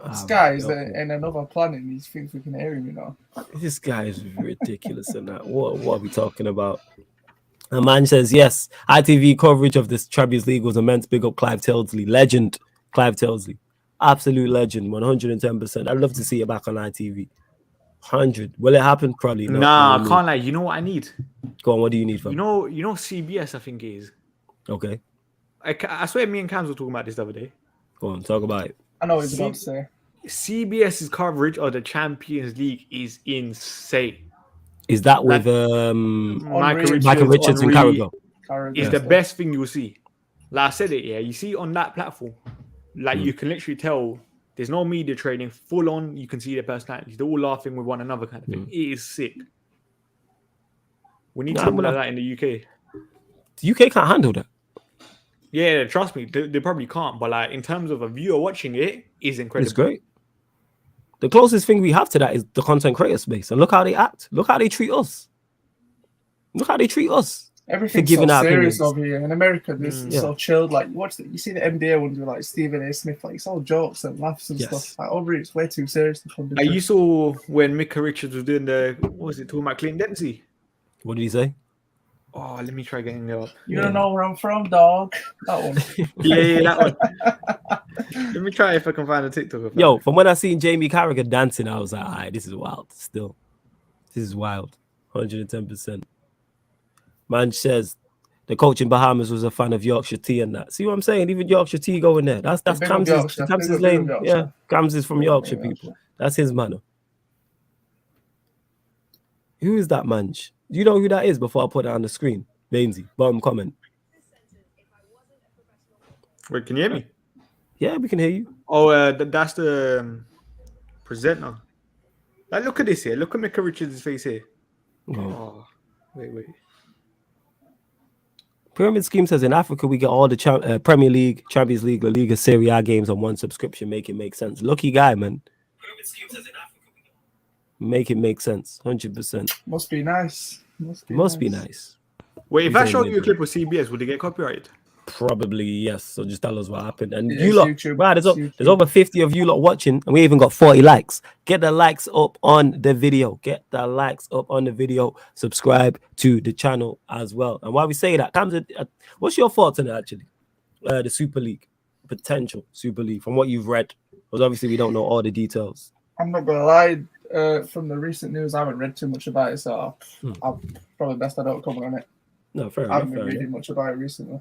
This guy is in another planet and he thinks we can hear him, you know. This guy is ridiculous and that. What are we talking about? A man says, yes, ITV coverage of this Champions League was immense. Big up Clive Tildesley. Legend, Clive Tildesley. Absolute legend, 110%. I'd love to see it back on ITV. 100. Will it happen? Probably not. Nah, I can't lie. You know what I need? Go on, what do you need from You know CBS, I think it is. Okay. I swear me and Cams were talking about this the other day. Go on, talk about it. I know what he's about to say. CBS's coverage of the Champions League is insane. Is that with Michael Michael Richards and Carragher? It's the best thing you'll see. Like I said it, yeah. You see on that platform, like you can literally tell there's no media training, full on. You can see their personalities. They're all laughing with one another, kind of thing. It is sick. We need something like that in the UK. The UK can't handle that. Yeah, trust me, they probably can't. But like in terms of a viewer watching it, is incredible. It's great. The closest thing we have to that is the content creator space, and look how they act. Look how they treat us. Look how they treat us. Everything's so serious over here. In America, this is so chilled. Like you see the NBA ones with like Stephen A. Smith, like it's all jokes and laughs and stuff. Like over here, it's way too serious. Like you saw when Micah Richards was doing talking about Clinton Dempsey. What did he say? Oh, let me try getting it up. You don't know where I'm from, dog. That one. yeah, that one. Let me try if I can find a TikTok of that. Yo, from when I seen Jamie Carragher dancing, I was like, all right, this is wild. Still, this is wild. 110%. Man says the coach in Bahamas was a fan of Yorkshire tea and that. See what I'm saying? Even Yorkshire tea going there. That's Cam's lane. Yeah, Cam's is from Yorkshire people. That's his manner. Who is that man? Do you know who that is before I put it on the screen? Bainesy, bottom comment. Wait, can you hear me? Yeah, we can hear you. Oh, that's the presenter. Like, look at this here. Look at Micah Richards' face here. Oh, wait. Pyramid Scheme says in Africa we get all the Premier League, Champions League, La Liga, Serie A games on one subscription. Make it make sense. Lucky guy, man. Pyramid Scheme says in Africa make it make sense. 100%. Must be nice. Must be nice. Wait, if I showed you a clip of CBS, would it get copyrighted? Probably yes. So just tell us what happened. And Yeah, you it's lot, YouTube. wow, there's It's over 50 of you lot watching, and we even got 40 likes. Get the likes up on the video. Get the likes up on the video. Subscribe to the channel as well. And while we say that, comes what's your thoughts on it actually? The Super League, potential Super League, from what you've read, because obviously we don't know all the details. I'm not gonna lie. From the recent news, I haven't read too much about it, so I'm probably best I don't comment on it. No, fair I enough. haven't been reading much about it recently.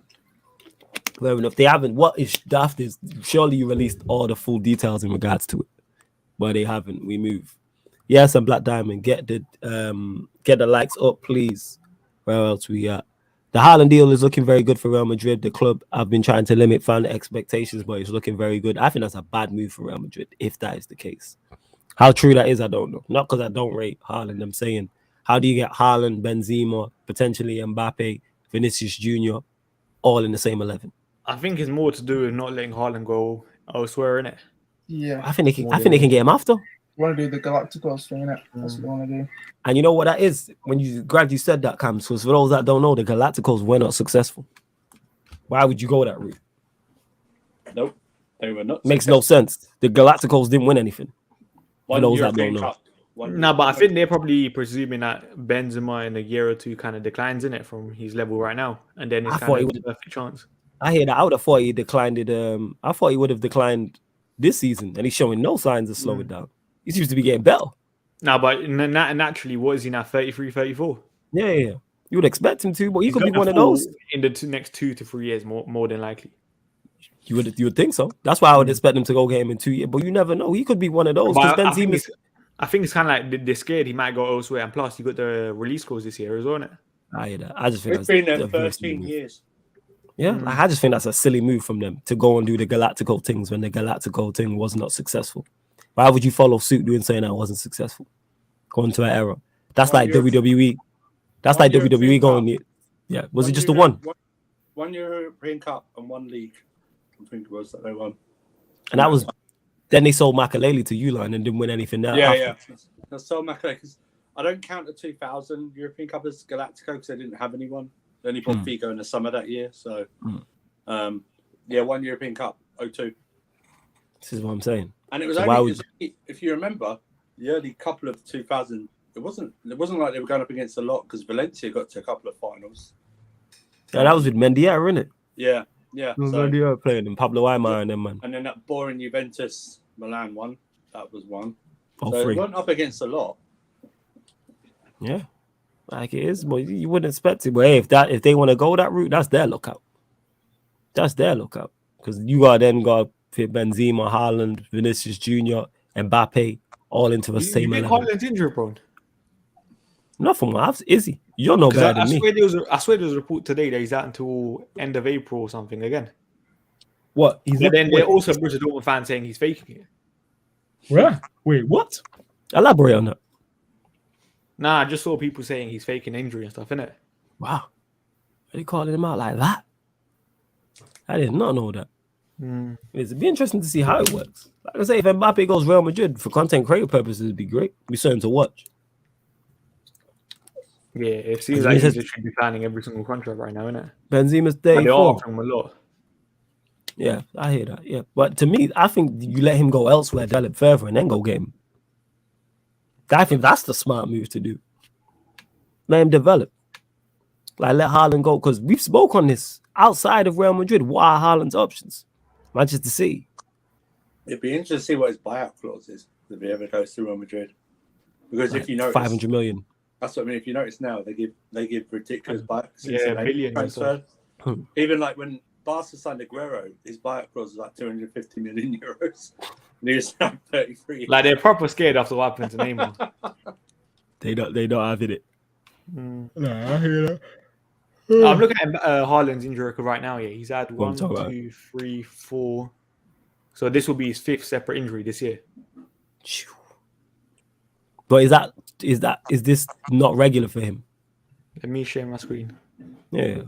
Fair enough. They haven't. What is daft is surely you released all the full details in regards to it, but they haven't. We move. Yes, and Black Diamond, get the likes up, please. Where else we at? The Haaland deal is looking very good for Real Madrid. The club have been trying to limit fan expectations, but it's looking very good. I think that's a bad move for Real Madrid, if that is the case. How true that is, I don't know. Not because I don't rate Haaland. I'm saying, how do you get Haaland, Benzema, potentially Mbappe, Vinicius Jr., all in the same 11? I think it's more to do with not letting Haaland go elsewhere, innit? Yeah, I think they can get him after. you want to do the Galacticos thing, innit? That's what you want to do. And you know what that is? When you said that, Cam, so for those that don't know, the Galacticos were not successful. Why would you go that route? Nope, they were not. Makes no sense. The Galacticos didn't win anything. One those that European don't know. Cup. No, but I think they're probably presuming that Benzema in a year or two kind of declines in it from his level right now, and then it's I kind thought of he a perfect chance. I hear that. I would have thought he declined it. I thought he would have declined this season, and he's showing no signs of slowing down. He seems to be getting better. No, but naturally, what is he now? 33, 34? Yeah. You would expect him to, but he He's could be gonna one of fall those. in the next 2 to 3 years, more than likely. You would think so. That's why I would expect him to go get him in 2 years. But you never know. He could be one of those. But Because Benzema. I think it's kind of like they're scared he might go elsewhere, and plus you got the release clause this year as well, isn't it? I hear that. I just think It's that's been there a very silly 13 move. years. Yeah, like, I just think that's a silly move from them to go and do the Galactico things when the Galactico thing was not successful. Why would you follow suit doing saying that wasn't successful? Going to an era. That's like WWE. That's like WWE going. Yeah, was it just the one? One European Cup and one league. I think it was that they won. And that was. Then they sold Makaleli to Uline and didn't win anything there. Yeah. I sold Makaleli because I don't count the 2000 European Cup as Galactico because they didn't have anyone. They only bought Figo in the summer that year. So, one European Cup, 02. This is what I'm saying. And it was So only, if you remember, the early couple of 2000, it wasn't like they were going up against a lot because Valencia got to a couple of finals. Yeah, that was with Mendieta, innit? Yeah. Mendieta playing and Pablo Aimar and them, man. And then that boring Juventus Milan one, that was one. Oh, so free. it went up against a lot. Yeah, like it is, but you wouldn't expect it. But hey, if they want to go that route, that's their lookout. That's their lookout because you got fit Benzema, Haaland, Vinicius Jr., Mbappe all into the same You think 11. Haaland's injury prone? Not from what is he? You'll know better than me. I swear there was a report today that he's out until end of April or something again. What? But then there also a Borussia Dortmund fan saying he's faking it. Yeah. Wait, what? Elaborate on that. Nah, I just saw people saying he's faking injury and stuff, innit? Wow. Are they calling him out like that? I did not know that. It'd be interesting to see how it works. Like I say, if Mbappe goes Real Madrid for content creator purposes, it'd be great. Be something to watch. Yeah, it seems like he should be planning every single contract right now, innit? Benzema's They are 34. offering him a lot. Yeah, I hear that. Yeah, but to me, I think you let him go elsewhere, develop further, and then go get him. I think that's the smart move to do. Let him develop. Like, let Haaland go, because we've spoke on this. Outside of Real Madrid, what are Haaland's options? Manchester City. It'd be interesting to see what his buyout clause is if he ever goes to Real Madrid. Because Like if you notice, 500 million. that's what I mean. If you notice now, they give ridiculous buyouts. Yeah, billion transfer. Even like when Barca signed Aguero, his buyout clause was like 250 million euros. And he was like 33. Like, they're proper scared after what happened to Neymar. They don't have it. No, I hear that. I'm looking at Haaland's injury record right now. Yeah, he's had What I'm 1, talking 2, 3, 4. So this will be his 5th separate injury this year. But is this not regular for him? Let me share my screen. Yeah.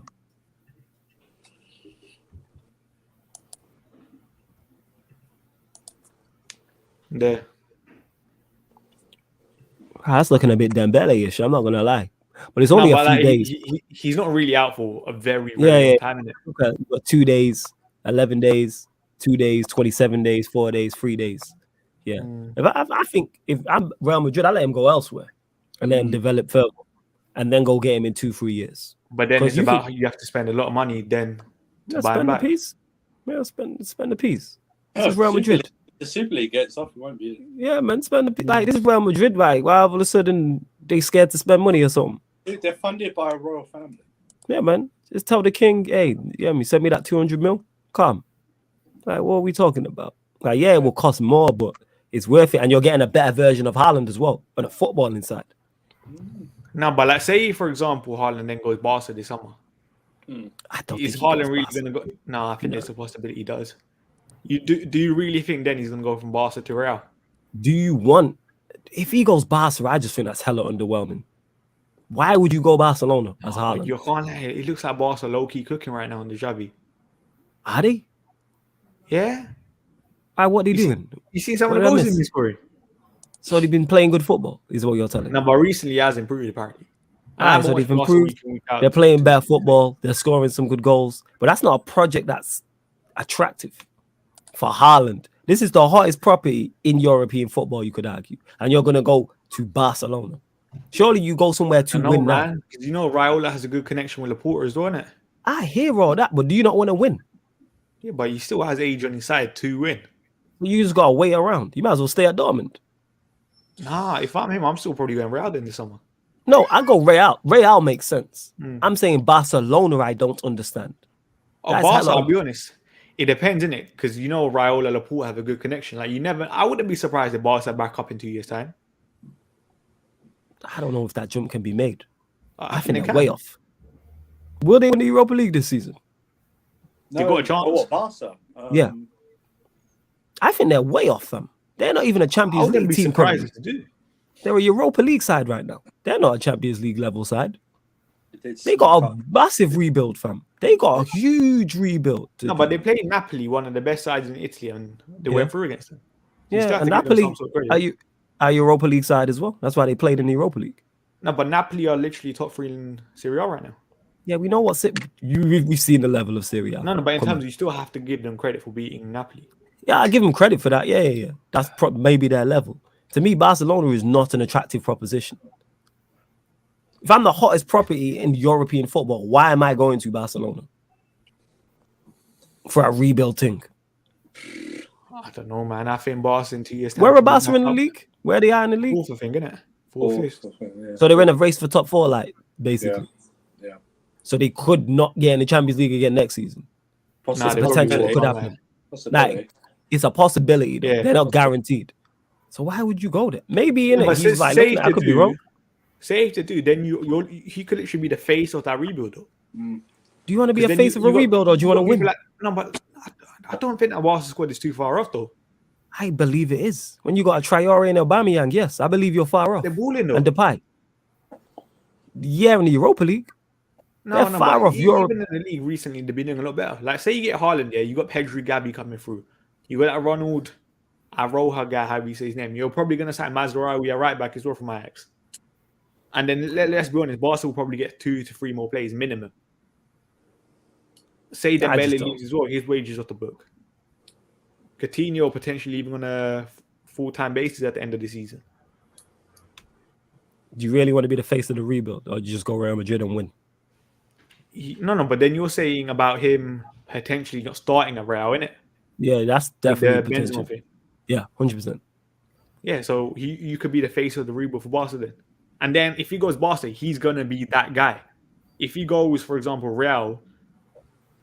There. That's looking a bit Dembele-ish. I'm not gonna lie. But it's only No, a but few days. he's not really out for a very, very long time, innit? Okay, but 2 days, 11 days, 2 days, 27 days, 4 days, 3 days. Yeah. I think if I'm Real Madrid, I let him go elsewhere and let him develop further and then go get him in 2-3 years. But then it's about you have to spend a lot of money then to buy him spend back. the piece. Yeah, spend the piece. This is Real Madrid. The Super League gets off, it won't be. Yeah, man, spend the like. This is Real Madrid, right? Why all of a sudden they scared to spend money or something? They're funded by a royal family. Yeah, man. Just tell the king, hey, send me that 200 mil. Come. Like, what are we talking about? Like, yeah, it will cost more, but it's worth it, and you're getting a better version of Haaland as well on a footballing side. No, but like, say for example, Haaland then goes Barca this summer. I don't Is think Haaland really going to go? No, I think there's a possibility he does. Do you really think then he's going to go from Barca to Real? Do you want? If he goes Barca, I just think that's hella underwhelming. Why would you go Barcelona as Haaland? You can't. It looks like Barca low key cooking right now in the Xavi. Are they? Yeah. What are they doing? You see some of the goals in this scoring. So they've been playing good football, is what you're telling me. No, but recently he has improved apparently. So they've improved. They're playing better football. They're scoring some good goals. But that's not a project that's attractive for Haaland. This is the hottest property in European football, you could argue. And you're going to go to Barcelona. Surely you go somewhere to win now. Because you know Raiola has a good connection with Laporta as well, isn't it? I hear all that, but do you not want to win? Yeah, but he still has age on his side to win. You just got to wait around. You might as well stay at Dortmund. Nah, if I'm him, I'm still probably going Real in the summer. No, I go Real. Real makes sense. I'm saying Barcelona, I don't understand. Barca, I'll be honest. It depends, innit? Because you know Raiola, Laporta have a good connection. Like I wouldn't be surprised if Barca back up in 2 years' time. I don't know if that jump can be made. I think they're can. way off. Will they win the Europa League this season? They got a chance. Oh, what, Barca? Yeah. I think they're way off them. They're not even a Champions League team. They're a Europa League side right now. They're not a Champions League level side. They got a massive rebuild, fam. They got a huge rebuild. No, but they played Napoli, one of the best sides in Italy, and they went through against them. Yeah, and Napoli are Europa League side as well. That's why they played in the Europa League. No, but Napoli are literally top 3 in Serie A right now. Yeah, we know what's it. We've seen the level of Serie A. No, but in terms, you still have to give them credit for beating Napoli. Yeah, I give them credit for that. Yeah. That's maybe their level. To me, Barcelona is not an attractive proposition. If I'm the hottest property in European football, why am I going to Barcelona? For a rebuild thing. I don't know, man. I think Barca in 2 years' time. Where are Barca in the league? Where they are in the league? Fourth, I think, isn't it? Fourth. Yeah. So they're in a race for top 4, like, basically. Yeah. So they could not get in the Champions League again next season. Potential could happen. Like, it's a possibility, though. They're not guaranteed. So why would you go there? Maybe in it, he's like, I could be wrong. Safe to do. Then he could literally be the face of that rebuild, though. Do you want to be a face of a rebuild, or do you want to win? No, but I don't think that Barca squad is too far off, though. I believe it is. When you got a Traore and Aubameyang, yes, I believe you're far off. They're balling, though. And Depay. Yeah, in the Europa League. They're far off Europe. Even in the league recently, they've been doing a lot better. Like, say you get Haaland there, you got Pedri, Gabi coming through. You got that Ronald Aroha guy, how you say his name. You're probably going to sign Mazraoui, a right back as well from Ajax. And then let's be honest, Barca will probably get 2 to 3 more players minimum. Say Dembele leaves as well, his wages off the book. Coutinho potentially even on a full-time basis at the end of the season. Do you really want to be the face of the rebuild, or do you just go Real Madrid and win? No, but then you're saying about him potentially not starting at Real, innit? Yeah, that's definitely potential. Yeah, 100%. Yeah, so you could be the face of the rebuild for Barca then. And then if he goes Barca, he's going to be that guy. If he goes, for example, Real,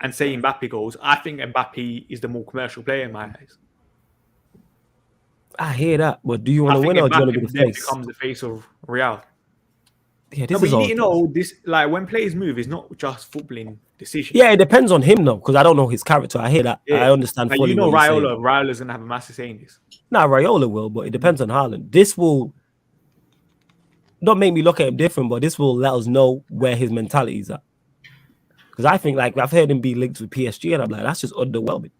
and say Mbappe goes, I think Mbappe is the more commercial player in my eyes. I hear that, but do you want to win or do you want to be the face? Becomes the face of Real. Yeah, this is all. You know, this like when players move, it's not just footballing decisions. Yeah, it depends on him though, because I don't know his character. I hear that. Yeah. I understand. Fully you know, Raiola's gonna have a massive say in this. Nah, Raiola will, but it depends on Haaland. This will not make me look at him different, but this will let us know where his mentality is at. Because I think, like, I've heard him be linked with PSG, and I'm like, that's just underwhelming.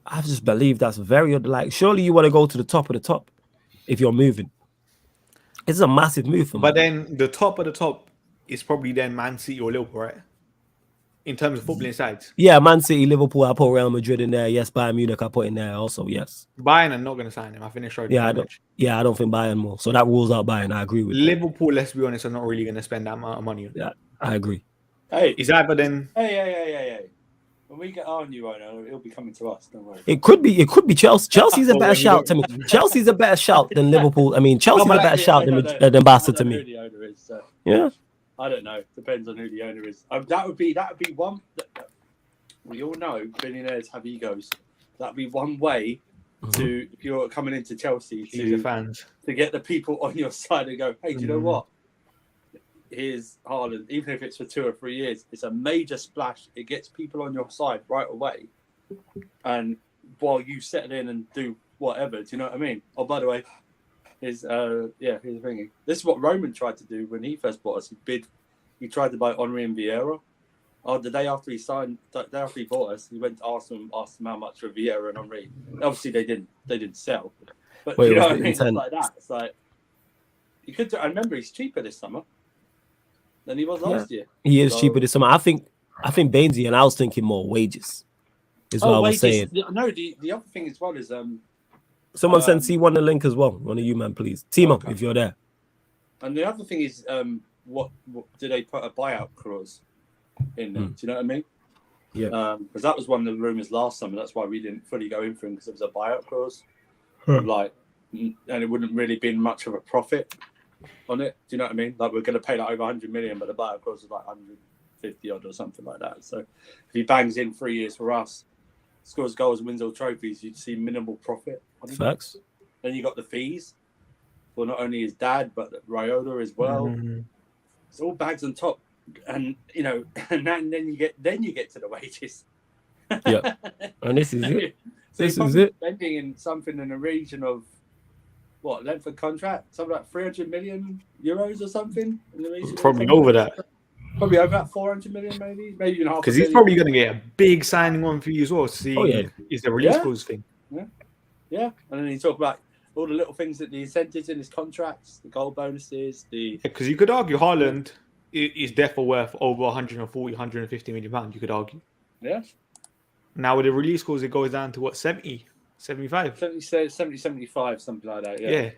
I just believe that's very like. Surely you want to go to the top of the top if you're moving. It's a massive move for me. But then the top of the top is probably then Man City or Liverpool, right? In terms of footballing sides. Yeah, Man City, Liverpool, I put Real Madrid in there. Yes, Bayern Munich, I put in there also. Yes. Bayern are not going to sign him. I think they showed I don't think Bayern will. So that rules out Bayern. I agree with Liverpool, let's be honest, are not really going to spend that amount of money on it. Yeah, I agree. Hey, Is either then. Hey. When we get on you right now, it'll be coming to us. Don't worry. It could be Chelsea. Chelsea's a better shout to me. Chelsea's a better shout than Liverpool. I mean, Chelsea's a better shout than Barca to me. Who the owner is, so. Yeah. I don't know. Depends on who the owner is. That would be one. We all know billionaires have egos. That'd be one way to, if you're coming into Chelsea, to get the people on your side and go, hey, do you know what? Here's Haaland. Even if it's for 2 or 3 years, it's a major splash. It gets people on your side right away. And while you settle in and do whatever, do you know what I mean? Oh, by the way, here's the thing. This is what Roman tried to do when he first bought us. He tried to buy Henry and Vieira. Oh, the day after he bought us, he went to Arsenal and asked them how much for Vieira and Henry. Obviously, they didn't sell. But you know what I mean? It's like that. It's like you could. I remember he's cheaper this summer than he was last year. He is cheaper this summer. I think Bainesy, and I was thinking more wages. Is what I was saying. No, the other thing as well is someone send C1 the link as well. One of you, man, please. Timo, if you're there. And the other thing is, what do they put a buyout clause in there? Do you know what I mean? Yeah. Because that was one of the rumors last summer. That's why we didn't fully go in for him, because there was a buyout clause. And it wouldn't really been much of a profit on it. Do you know what I mean? Like, we're going to pay like over 100 million, but the buyout clause was like 150 odd or something like that. So if he bangs in 3 years for us, scores goals, wins all trophies, you'd see minimal profit. Facts. Then you got the fees. Well, not only his dad, but Raiola as well. It's all bags on top, and and then you get to the wages. Yeah, and this is it. So this is it. Spending in something in the region of what length of contract? Something like 300 million euros or something in the region. Probably over that. Probably over that 400 million, maybe half. Because he's probably going to get a big signing on fee as well. See, is the release clause thing. Yeah, and then you talk about all the little things, that the incentives in his contracts, the goal bonuses, because you could argue Haaland is therefore worth over 140, 150 million pounds. You could argue. Yeah. Now with the release clause, it goes down to what, 70, 75? 70, 75, something like that. Yeah.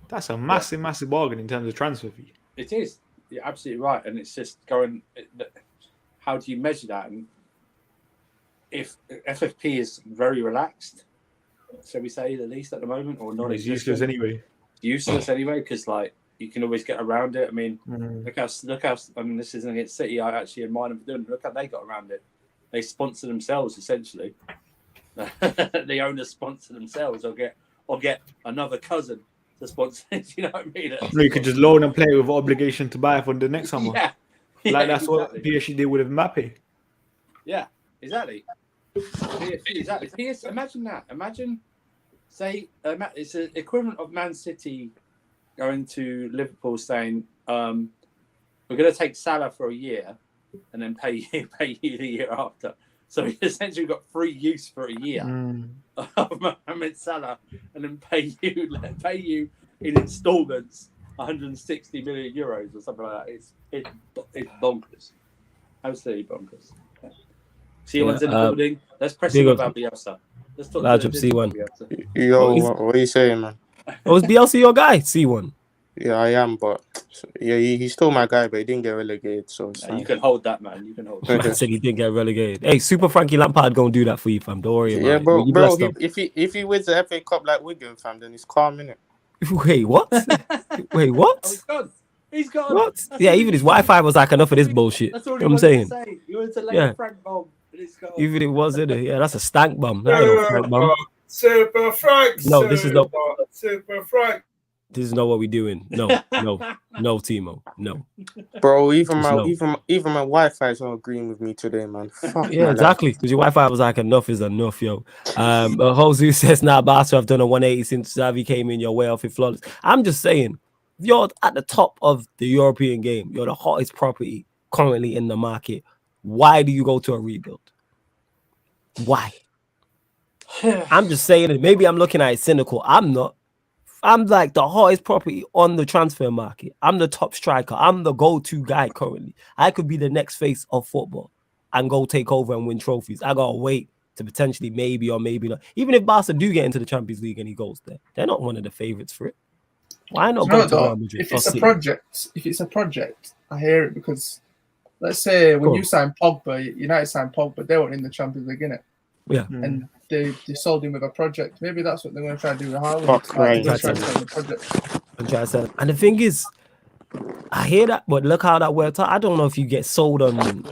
That's a massive bargain in terms of transfer fee. It is. You're absolutely right, and it's just going. How do you measure that? And if FFP is very relaxed, shall we say, the least at the moment, or not? It's useless anyway. Useless anyway, because like you can always get around it. I mean, look how. I mean, this isn't against City. I actually admire them for doing it. Look how they got around it. They sponsor themselves essentially. The owners sponsor themselves, or get another cousin to sponsor. You know what I mean? You could just loan and play with obligation to buy for the next summer. Yeah, that's exactly what PSG did with Mbappe. Yeah, exactly. Exactly. Imagine that. Imagine, say, it's the equivalent of Man City going to Liverpool saying, "We're going to take Salah for a year, and then pay you the year after." So we essentially got free use for a year of Mohamed Salah, and then pay you in instalments 160 million euros or something like that. It's bonkers, absolutely bonkers. C1's in the building. Let's press him about Bielsa. Let's talk about C1. Yo, what are you saying, man? Was Bielsa your guy, C1? Yeah, I am, but he's still my guy, but he didn't get relegated. So you can hold that, man. You can hold that. Man said he didn't get relegated. Hey, Super Frankie Lampard gonna do that for you, fam. Don't worry about it. Bro. If he wins the FA Cup like Wigan, fam, then he's calm, innit? Wait, what? Wait, what? Oh, he's gone. What? Yeah, even his Wi-Fi was like enough of this bullshit. That's all you know what I'm saying. You wanted to lay a Frank bomb. Even it was in it. Yeah, that's a stank bomb. That ain't no Frank bomb. Super Frank. No, this is not. Super Frank. This is not what we're doing. No, Timo, no. Bro, even my Wi-Fi is not agreeing with me today, man. Fuck yeah, exactly. Because your Wi-Fi was like enough is enough, yo. Jose says, "Nah, Barca have done a 180 since Xavi came in. You're way off in flawless." I'm just saying, if you're at the top of the European game, you're the hottest property currently in the market. Why do you go to a rebuild? Why? I'm just saying it. Maybe I'm looking at it cynical. I'm not. I'm like the hottest property on the transfer market. I'm the top striker. I'm the go-to guy currently. I could be the next face of football and go take over and win trophies. I gotta wait to potentially maybe or maybe not. Even if Barca do get into the Champions League and he goes there, they're not one of the favorites for it. Why not go to Real Madrid? If it's a project, I hear it because let's say when you sign Pogba, United signed Pogba, they weren't in the Champions League, innit? Yeah. And they sold him with a project. Maybe that's what they're going to try to do with Haaland. And the thing is, I hear that, but look how that worked out. I don't know if you get sold on.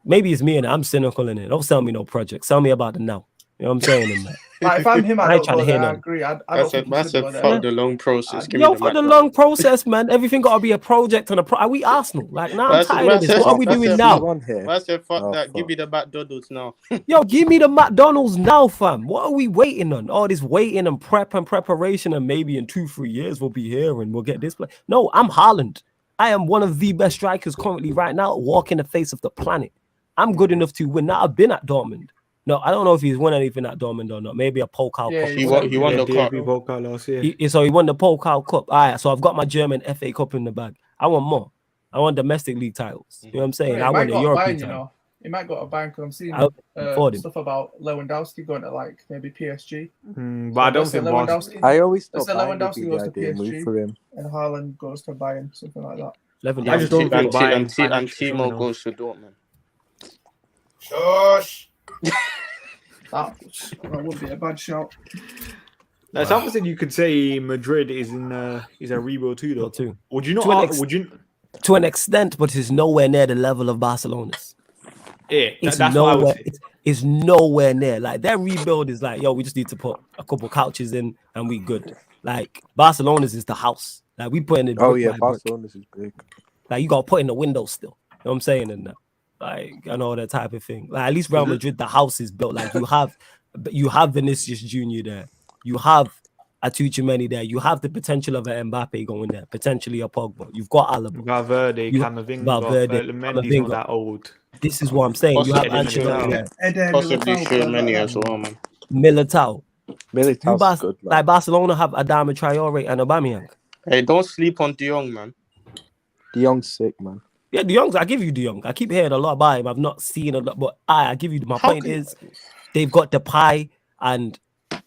Maybe it's me and I'm cynical in it. Don't sell me no project. Sell me about the now. You know what I'm saying? Like, if I'm him, I agree. I don't think fuck the long process. For the long process, man. Everything got to be a project and are we Arsenal? Like, now I'm tired of this. What are we doing now? I said, fuck that. Give me the McDonald's now. Yo, give me the McDonald's now, fam. What are we waiting on? All this waiting and preparation, and maybe in 2-3 years we'll be here and we'll get this play. No, I'm Haaland. I am one of the best strikers currently right now, walking the face of the planet. I'm good enough to win. Now, I've been at Dortmund. No, I don't know if he's won anything at Dortmund or not. Maybe a Pokal Cup. He won the cup. Pokal last year. So he won the Pokal Cup. All right, so I've got my German FA Cup in the bag. I want more. I want domestic league titles. You know what I'm saying? I want the European title. He might go to bank. I'm seeing stuff about Lewandowski going to like maybe PSG. But I don't think Lewandowski. I always thought Lewandowski goes to PSG for him, and Haaland goes to Bayern, something like that. I just don't think Bayern and Timo goes to Dortmund. Shush. That would be a bad shout. Now, someone said you could say Madrid is a rebuild too, though. Too. Would you not? To an extent, but it's nowhere near the level of Barcelona's. Yeah, that's nowhere. What I would say. It's nowhere near. Like their rebuild is like, yo, we just need to put a couple couches in and we good. Like Barcelona's is the house. Like we put in it. Oh yeah, Barcelona's is big. Like you got to put in the windows still. You know what I'm saying? And like and all that type of thing. Like at least Real Madrid, the house is built. Like you have Vinicius Junior there. You have Atuchimeni there. You have the potential of an Mbappe going there. Potentially a Pogba. You've got Alaba. Valverde, Camavinga. Mendy's not that old. This is what I'm saying. You have Ancelotti there. Possibly Tchouaméni as well, man. Militao's good, man. Like Barcelona have Adama Traore and Aubameyang. Hey, don't sleep on De Jong, man. De Jong's sick, man. Yeah, De Jong's. I give you De Jong. I keep hearing a lot about him. I've not seen a lot, but I give you. My point is, they've got the pie and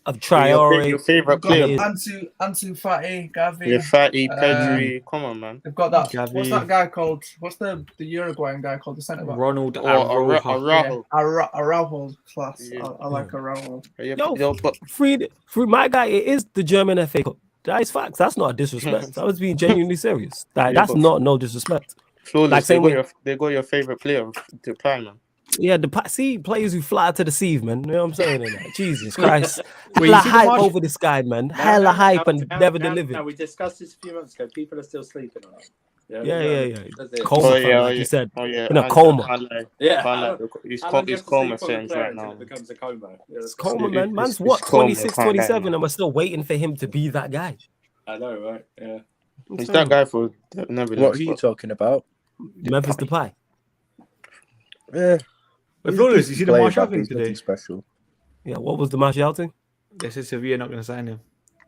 of Traore. Your favorite player, Ansu Fati, Gavi. Your Fati, Pedri. Come on, man. They've got that. Gavi. What's that guy called? What's the Uruguayan guy called? The centre back. Ronald Araujo. Araujo class. Yeah. I like Araujo. Yo, free my guy. It is the German FA Cup. That is facts. That's not a disrespect. I was being genuinely serious. Like, that's not no disrespect. Flawless, like they got your favorite player to play, man. Yeah, players who fly to the sea, man. You know what I'm saying? Jesus Christ. Hella hype over this guy, man. Hella hype and never delivered. Now, we discussed this a few months ago. People are still sleeping on it. Yeah. Coma, like you said. In a coma. He's coma sense right now. It becomes a coma. It's coma, man. Man's what, 26, 27, and we're still waiting for him to be that guy. I know, right? Yeah. He's that guy for never. What are you talking about? Memphis Depay. Yeah. But Flawless, you see the Martial thing today? Special. Yeah, what was the Martial thing? They said Sevilla not going to sign him.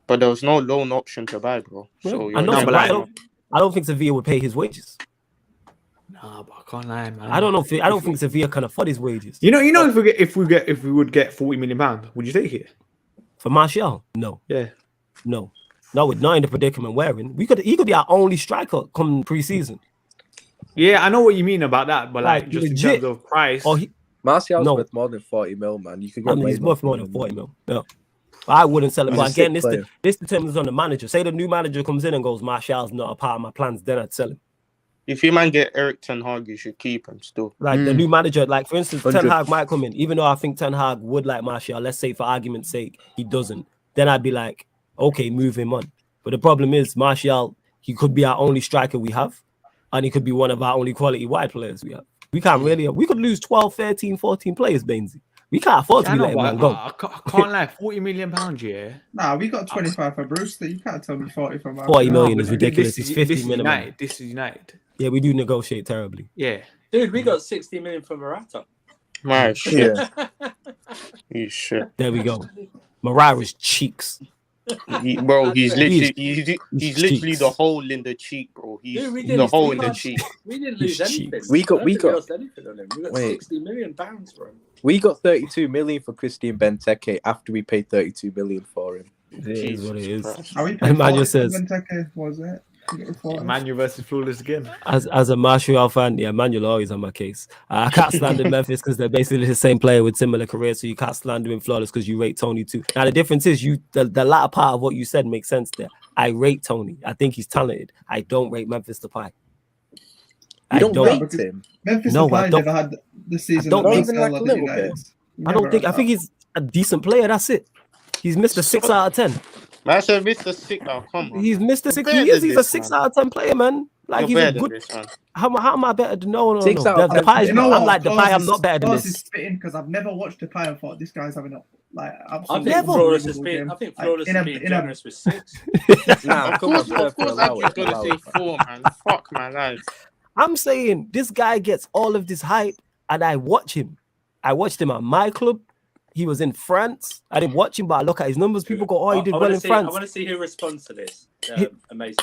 But there was no loan option to buy, bro. So I don't think Sevilla would pay his wages. Nah, but I can't lie, man. I don't think Sevilla can afford his wages. You know, if we would get £40 million, would you take it? For Martial? No. Yeah. No, with not in the predicament we're in. He could be our only striker come pre-season. Yeah, I know what you mean about that, but like just legit, in terms of price. Martial's worth more than 40 mil, man. You could get he's worth more than 40 mil. No. I wouldn't sell it. But again, this determines on the manager. Say the new manager comes in and goes, Martial's not a part of my plans, then I'd sell him. If you man get Eric Ten Hag, you should keep him still. Like the new manager, like for instance, 100. Ten Hag might come in, even though I think Ten Hag would like Martial. Let's say for argument's sake, he doesn't. Then I'd be like, okay, move him on. But the problem is, Martial, he could be our only striker we have. And he could be one of our only quality wide players we have. We could lose 12, 13, 14 players, Bainesy. We can't afford to be letting man go. I can't lie, £40 million, yeah. Nah, we got 25 for Brewster. You can't tell me 40 for Martial. 40 million is ridiculous. It's 50 minimum. This is United. Yeah, we do negotiate terribly. Yeah. Dude, we got 60 million for Morata. My shit. You shit. There we go. Morata's cheeks. Bro, he's literally He's literally cheeks. the hole in the cheek, bro. He's Dude, we the didn't- hole we in the can't- cheek. We didn't lose He's anything. cheeks. We got- I don't we think got- lost anything on him. We got Wait. £60 million for him. We got 32 million for Christian Benteke after we paid 32 million for him. It is what it is. Christ. Are we And Manuel 40 says- Benteke, was it? Manu versus Flawless again. As a Montreal fan, yeah, Manuel always on my case. I can't stand in Memphis because they're basically the same player with similar careers, so you can't stand him Flawless because you rate Tony too. Now the difference is the latter part of what you said makes sense there. I rate Tony. I think he's talented. I don't rate Memphis Depay. You don't don't. rate him. Memphis No, I Depay don't- never had the season. don't that think- Marcelo Like a did little United. bit. I don't think. I think he's a decent player. That's it. He's missed a 6 out of 10. Man, I said Mr. Sick. Oh, come on. He's missed a 6. You're He better is. than He's a this, 6 man. out of 10 player, man. Like You're he's a better than good. this, man. How am I better than no? 6 out of 10. Depay is You know not. what? I'm like Depay. I'm not better than Flawless this. is spitting because I've never watched Depay and thought this guy's having a I absolutely think Never. Flawless is unbelievable being. game. I think Flawless in is a- being in a- generous with 6. Nah, Of come on, course, Surfer, I allow was it, gonna allow say it. 4, man. Fuck my life. I'm saying this guy gets all of this hype, and I watch him. I watched him at my club. He was in France. I didn't watch him, but I look at his numbers. People go, "Oh, he did well in I France." want to see who responds to this. Amazing.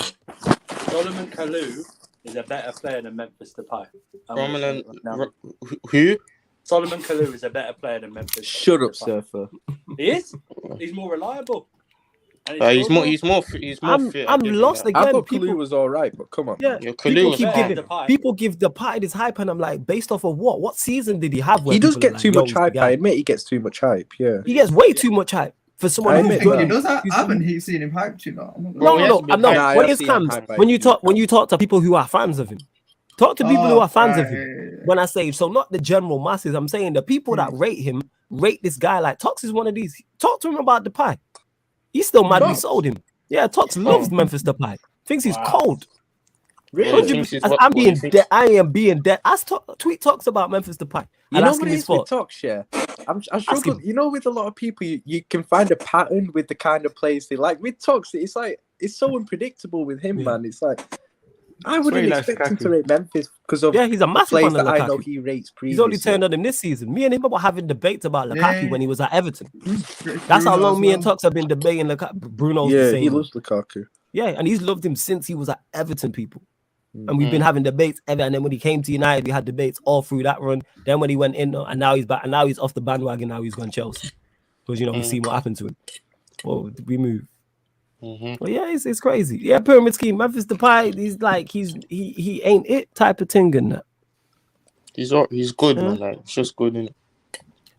Solomon Kalou is a better player than Memphis Depay. Romulan, who? Solomon Kalou is a better player than Memphis. Shut up, Depay. Surfer. He is. He's more reliable. And He's more fit. I'm I give him lost that. again. I thought people, Kalu was all right, but come on. yeah, Yeah, Kalou people was keep fine. giving. Depay. People give Depay this hype, and I'm like, based off of what? What season did he have? where He does people get are like, too "Yo, much he's the hype. guy"? I admit he gets too much hype. Yeah. He gets way too much hype for someone I who's admit good. He does that. He's- I haven't seen him hyped, you know. I'm not gonna Bro, No, he no, has to be I'm not. hyped. Nah, When I've it seen comes, him hyped when you talk to people who are fans of him, talk to people who are fans of him. right. When I say so, not the general masses. I'm saying the people that rate him, rate this guy. Like Tox is one of these. Talk to him about Depay. He's still mad we Tox? sold him. Yeah, Tox loves Memphis Depay. Thinks he's Wow. cold. Yeah, 100%. thinks he's As what- I'm what he being thinks. dead. I am being dead. Tweet talks about Memphis Depay. You And know ask what him it his is with thoughts. talks, yeah? I struggle. You know, with a lot of people, you can find a pattern with the kind of players they like. With talks, it's like it's so unpredictable with him, Yeah. man. It's like I why wouldn't he likes expect him Lukaku. to rate Memphis because of Yeah, he's a massive players fan of that I know Lukaku. he rates He's previously. only turned on him this season. Me and him were having debates about Lukaku Yeah. when he was at Everton. Bruno That's how long as me and well. Tux have been debating Lukaku. Bruno's the Yeah, same. he loves Lukaku. Yeah, and he's loved him since he was at Everton, people. And Mm-hmm. we've been having debates ever. And then when he came to United, we had debates all through that run. Then when he went in, and now he's back, and now he's off the bandwagon. Now he's gone Chelsea because we've seen what happened to him. Well, we move. Well, yeah, it's crazy. Yeah, pyramid scheme. Memphis Depay, he's like he ain't it type of thing and that. He's good, man. Like, it's just good. Innit?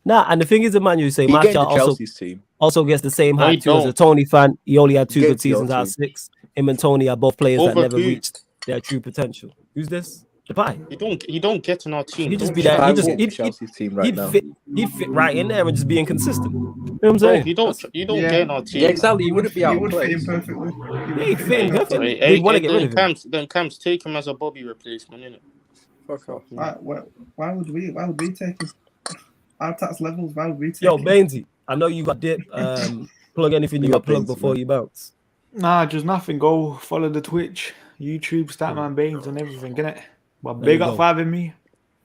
Nah, and the thing is, Emmanuel, you say He getting Martial the also Chelsea's team. gets the same No, he hype too as a don't. Tony fan. He only had 2 He good gets the seasons out of team. 6. Him and Tony are both players that Over never who? reached their true potential. Who's this? Depay. He don't get in our team. He just Don't be you? that. I He just want the he'd Chelsea's team right now. He'd fit right in there and just be inconsistent. You know what I'm Bro, saying? you don't Yeah. get in our team. Yeah, exactly. He wouldn't be He out of would fit in place. perfectly. Yeah, he'd fit in perfectly. Hey, They'd want to get rid of him. Them camps take him as a Bobby replacement, innit? Fuck off. Why would we take him? Our tax levels, why would we take Yo, him? Bainesy, I know you got dip. Plug anything you Big got up plug Bainesy, before man. you bounce. Nah, just nothing. Go follow the Twitch, YouTube, Statman Baines, and everything, innit? But There big you up go. for having me.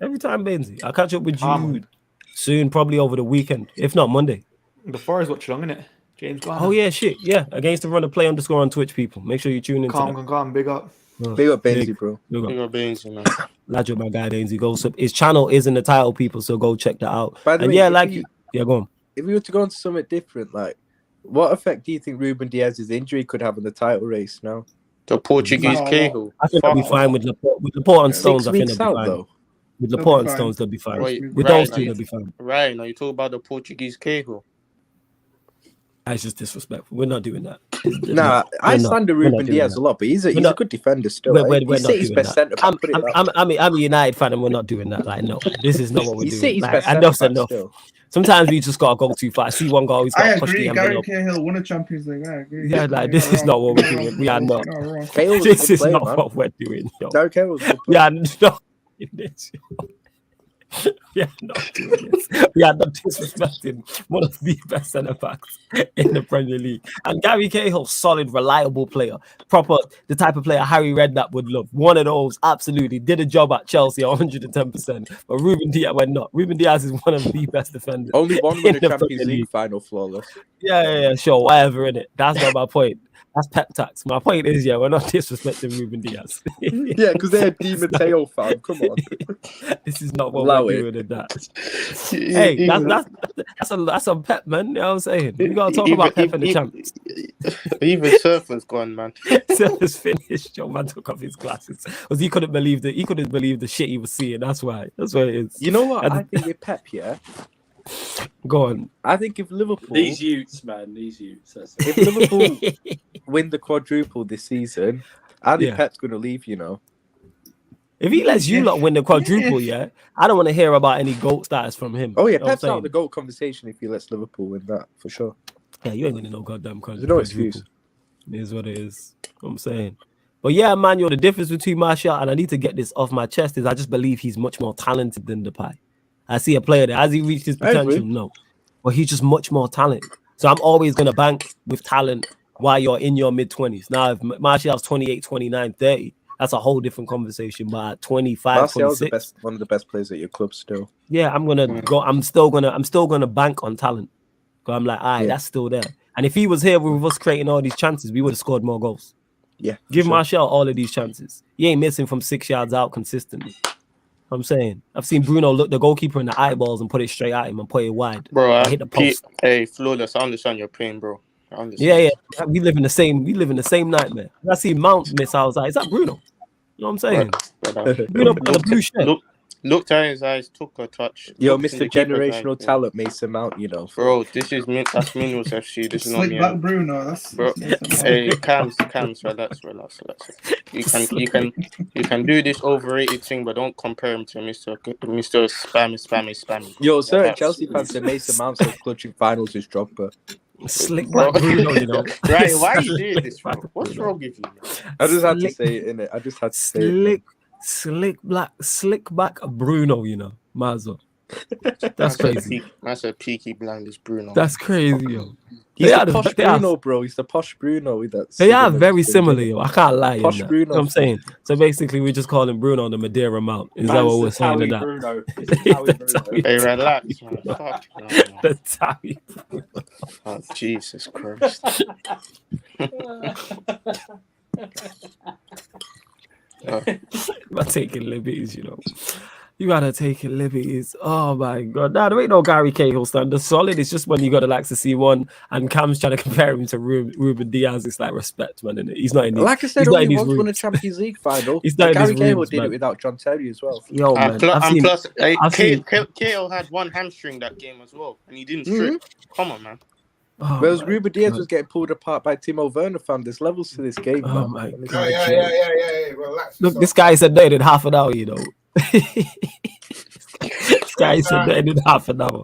Every time, Bainesy. I'll catch up with you Calm. soon, probably over the weekend, if not Monday. The Forest watch along, innit? James Garner. Oh yeah, shit, yeah. Against the run of play _ on Twitch, people. Make sure you tune in. Calm, big up. Big up Benzie, bro. Big up Baines, man. Ladjo, my guy, Bainesy. Go sub. His channel is in the title, people. So go check that out. By the And way, yeah, if like you- yeah, go on. If we were to go on to something different, like what effect do you think Ruben Diaz's injury could have on the title race now? The Portuguese No. Cahill. I think they'll be fine with Laporte and Stones. 6 I think weeks they'll be out fine. though. With They'll Laporte be and fine. Stones, they'll be fine. Right, With right, those two, right. they'll be fine. Right, now you talk about the Portuguese Cahill. That's just disrespectful. We're not doing that. Nah, I stand to we're not Ruben doing Diaz that. a lot, but he's a not- good defender still. We're Right? not He's City's doing best that. centre back. Put it that way. I'm a United fan, and we're not doing that. Like, no, this is not what we're He's doing. City's Like, best enough's centre back enough. still. Sometimes we just gotta go too far. I see one goal, he's I gotta push agree. the Gary envelope. Cahill won a Champions League. I agree. Yeah, like, this is not what we're doing. We are not. Cahill's a This good is player, not man. what we're doing. Yo. Gary Cahill's a good We player. are not in this. Yeah, not doing this. We are not disrespecting one of the best centre backs in the Premier League. And Gary Cahill, solid, reliable player, proper, the type of player Harry Redknapp would love. One of those, absolutely, did a job at Chelsea 110%. But Ruben Diaz went not. Ruben Diaz is one of the best defenders. Only one win in a the Champions Premier League final flawless. Yeah, sure, whatever in it. That's not my point. That's pep tax. My point is, we're not disrespecting Ruben Diaz. Yeah, because they're a Di Matteo fan. Come on. This is not what Allow we're it. doing in that. Hey, that's a pep, man. You know what I'm saying? We gotta talk about pep and the champs. Even Surfer's gone, man. Surfer's finished. Your man took off his glasses because he couldn't believe the shit he was seeing. That's why. That's what it is. You know what? I think with Pep, yeah. Go on. I think if Liverpool, These youths, man, these youths. That's it. if Liverpool win the quadruple this season, I think Yeah. Pep's gonna leave. You know. If he lets you lot win the quadruple, I don't want to hear about any GOAT status from him. Oh yeah, You know what I'm Pep's out saying? of the GOAT conversation if he lets Liverpool win that for sure. Yeah, you ain't winning no goddamn There's no excuse. It is what it is. I'm saying. But yeah, man, the difference between Martial, and I need to get this off my chest, is I just believe he's much more talented than Depay. I see a player there. Has he reached his I agree. potential? No. But he's just much more talented. So I'm always going to bank with talent while you're in your mid-20s. Now, if Martial's 28, 29, 30, that's a whole different conversation. But at 25, Martial's 26, one of the best players at your club still. yeah, I'm still gonna bank on talent. Because I'm like, Yeah. that's still there. And if he was here with us creating all these chances, we would have scored more goals. Yeah. for Give sure. Martial all of these chances. He ain't missing from 6 yards out consistently. I'm saying, I've seen Bruno look the goalkeeper in the eyeballs and put it straight at him and put it wide. Bro, I hit the post. hey, Flawless, I understand your pain, bro. I understand. Yeah. We live in the same nightmare. When I see Mount miss, I was like, is that Bruno? You know what I'm saying? Brother. Bruno put on the blue shirt. Looked at his eyes, took a touch. Yo, looked in Mr. the keeper's Generational eyes, Talent, Mason Mount. You know, Bro, this is that's Minerals FC. This is not Slick me. back Bruno. That's Bro, hey, Cams, relax. You can do this overrated thing, but don't compare him to Mr. Spammy. Yo, certain That's- Chelsea fans say Mason Mount says clutching finals is Drogba. Slick back Bruno, Right, why are you doing this, bro? What's wrong with you? I just had to Slick- say it, innit? I just had to say it. Slick back Bruno, Mazo. That's crazy. That's a peaky blinders, Bruno. That's crazy, yo. He's They the are- posh they are- Bruno, bro. He's the posh Bruno with that. They are cigarette very thing. similar, yo. I can't lie. Posh You know Bruno. what I'm saying? So basically, we're just calling Bruno the Madeira Mount. Is that what we're saying in that? Bruno. It's the Towie That's how Bruno. we- Hey, relax, man. Fuck, no. The Towie. Oh, Jesus Christ. You're taking liberties, You gotta take it liberties. Oh my god. Nah, there ain't no Gary Cahill standard. Solid. It's just when you gotta like to see one and Cam's trying to compare him to Ruben Diaz. It's like respect, man. Innit? He's not in his, Like I said, he's not in only his once won a roots. Champions League final. He's not in Gary his Cahill roots, did man. it without John Terry as well. Yo, man. I've seen- KO had one hamstring that game as well, and he didn't strip. Come on, man. Oh Whereas my Ruben Diaz God. was getting pulled apart by Timo Werner, fam. There's levels to this game, Oh man. my Honestly. God. Yeah. Relax. Look, this guy said they did half an hour, This guy said they did half an hour.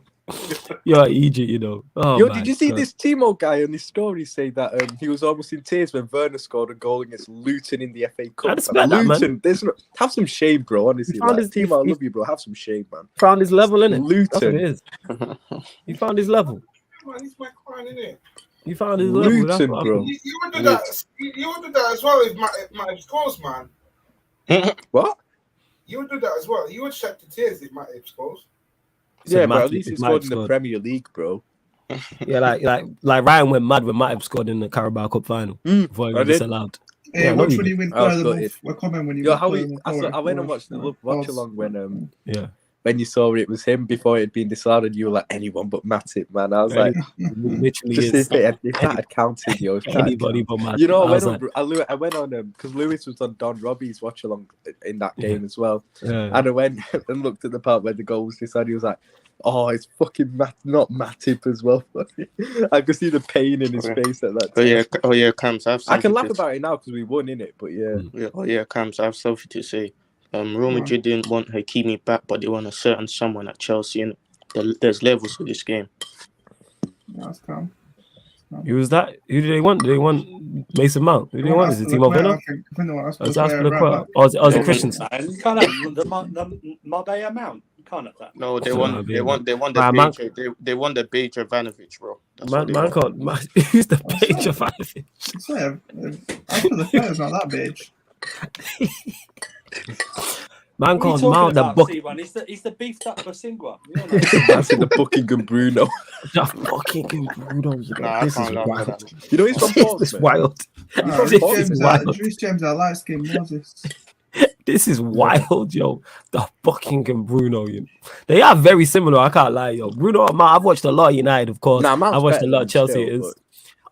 You're Egypt, Oh, Yo, my did you see God. this Timo guy on his story say that he was almost in tears when Werner scored a goal against Luton in the FA Cup? I respect that, man. Luton, have some shame, bro. Honestly, found like, his- Timo, I he- love you, bro. Have some shame, man. Found his level, innit? That's what Luton. it is. He found his level. Man, he's my crying, innit? He found his level. That's Luton, what bro. You would do that. You would do that as well if Matip scores, man. What? You would do that as well. You would shed the tears if Matip scores. So Yeah, but Matip- at least he Matip scored in the scored. Premier League, bro. Yeah, like Ryan went mad when Matip scored in the Carabao Cup final before he I was did. disallowed. Hey, Yeah, watch no, when you he went I was further gutted. we'll comment when he Yo, went how further we? forward. I went and watched the watch along Yeah. when you saw it was him before it had been disallowed. You were like anyone but Matip, man. I was like, Literally just is if that had counted, yo. If that had anybody but Matip. You know, I was like, I went on because Lewis was on Don Robbie's watch along in that game as well, yeah. and I went and looked at the part where the goal was decided. He was like, "Oh, it's fucking not Matip as well." I could see the pain in his face at that time. Oh yeah, Cams. I can laugh about it now because we won in it, but yeah. Cams. I have something to say. Real Madrid didn't want Hakimi back, but they want a certain someone at Chelsea, and there's levels to this game. That's calm. Who was that? Who did they want? Did they want Mason Mount? Who did they want? Is it Timo Werner? Or is that Aspilicueta? Or is it Christensen? Man, you can't have the Marbella Mount. You can't have that. No, they won the they won the Beige Ivanovic, bro. That's what they Man won. can't. Who's the page of Ivanovic? So, after the player's not that big. Man What are you can't mount the talking book. about, C1? He's the beefed up Bosingwa. That's in the Buckingham Bruno. The fucking Bruno. Nah, This I is can't laugh at wild. that. You know he's from This is Portsmouth. wild. Reece is wild. James are light skinned Moses. This is wild, yo. The Buckingham Bruno, you know. They are very similar. I can't lie, yo. Bruno, I've watched a lot of United, of course. Nah, Mount's I've watched a better lot than of Chelsea. still, Is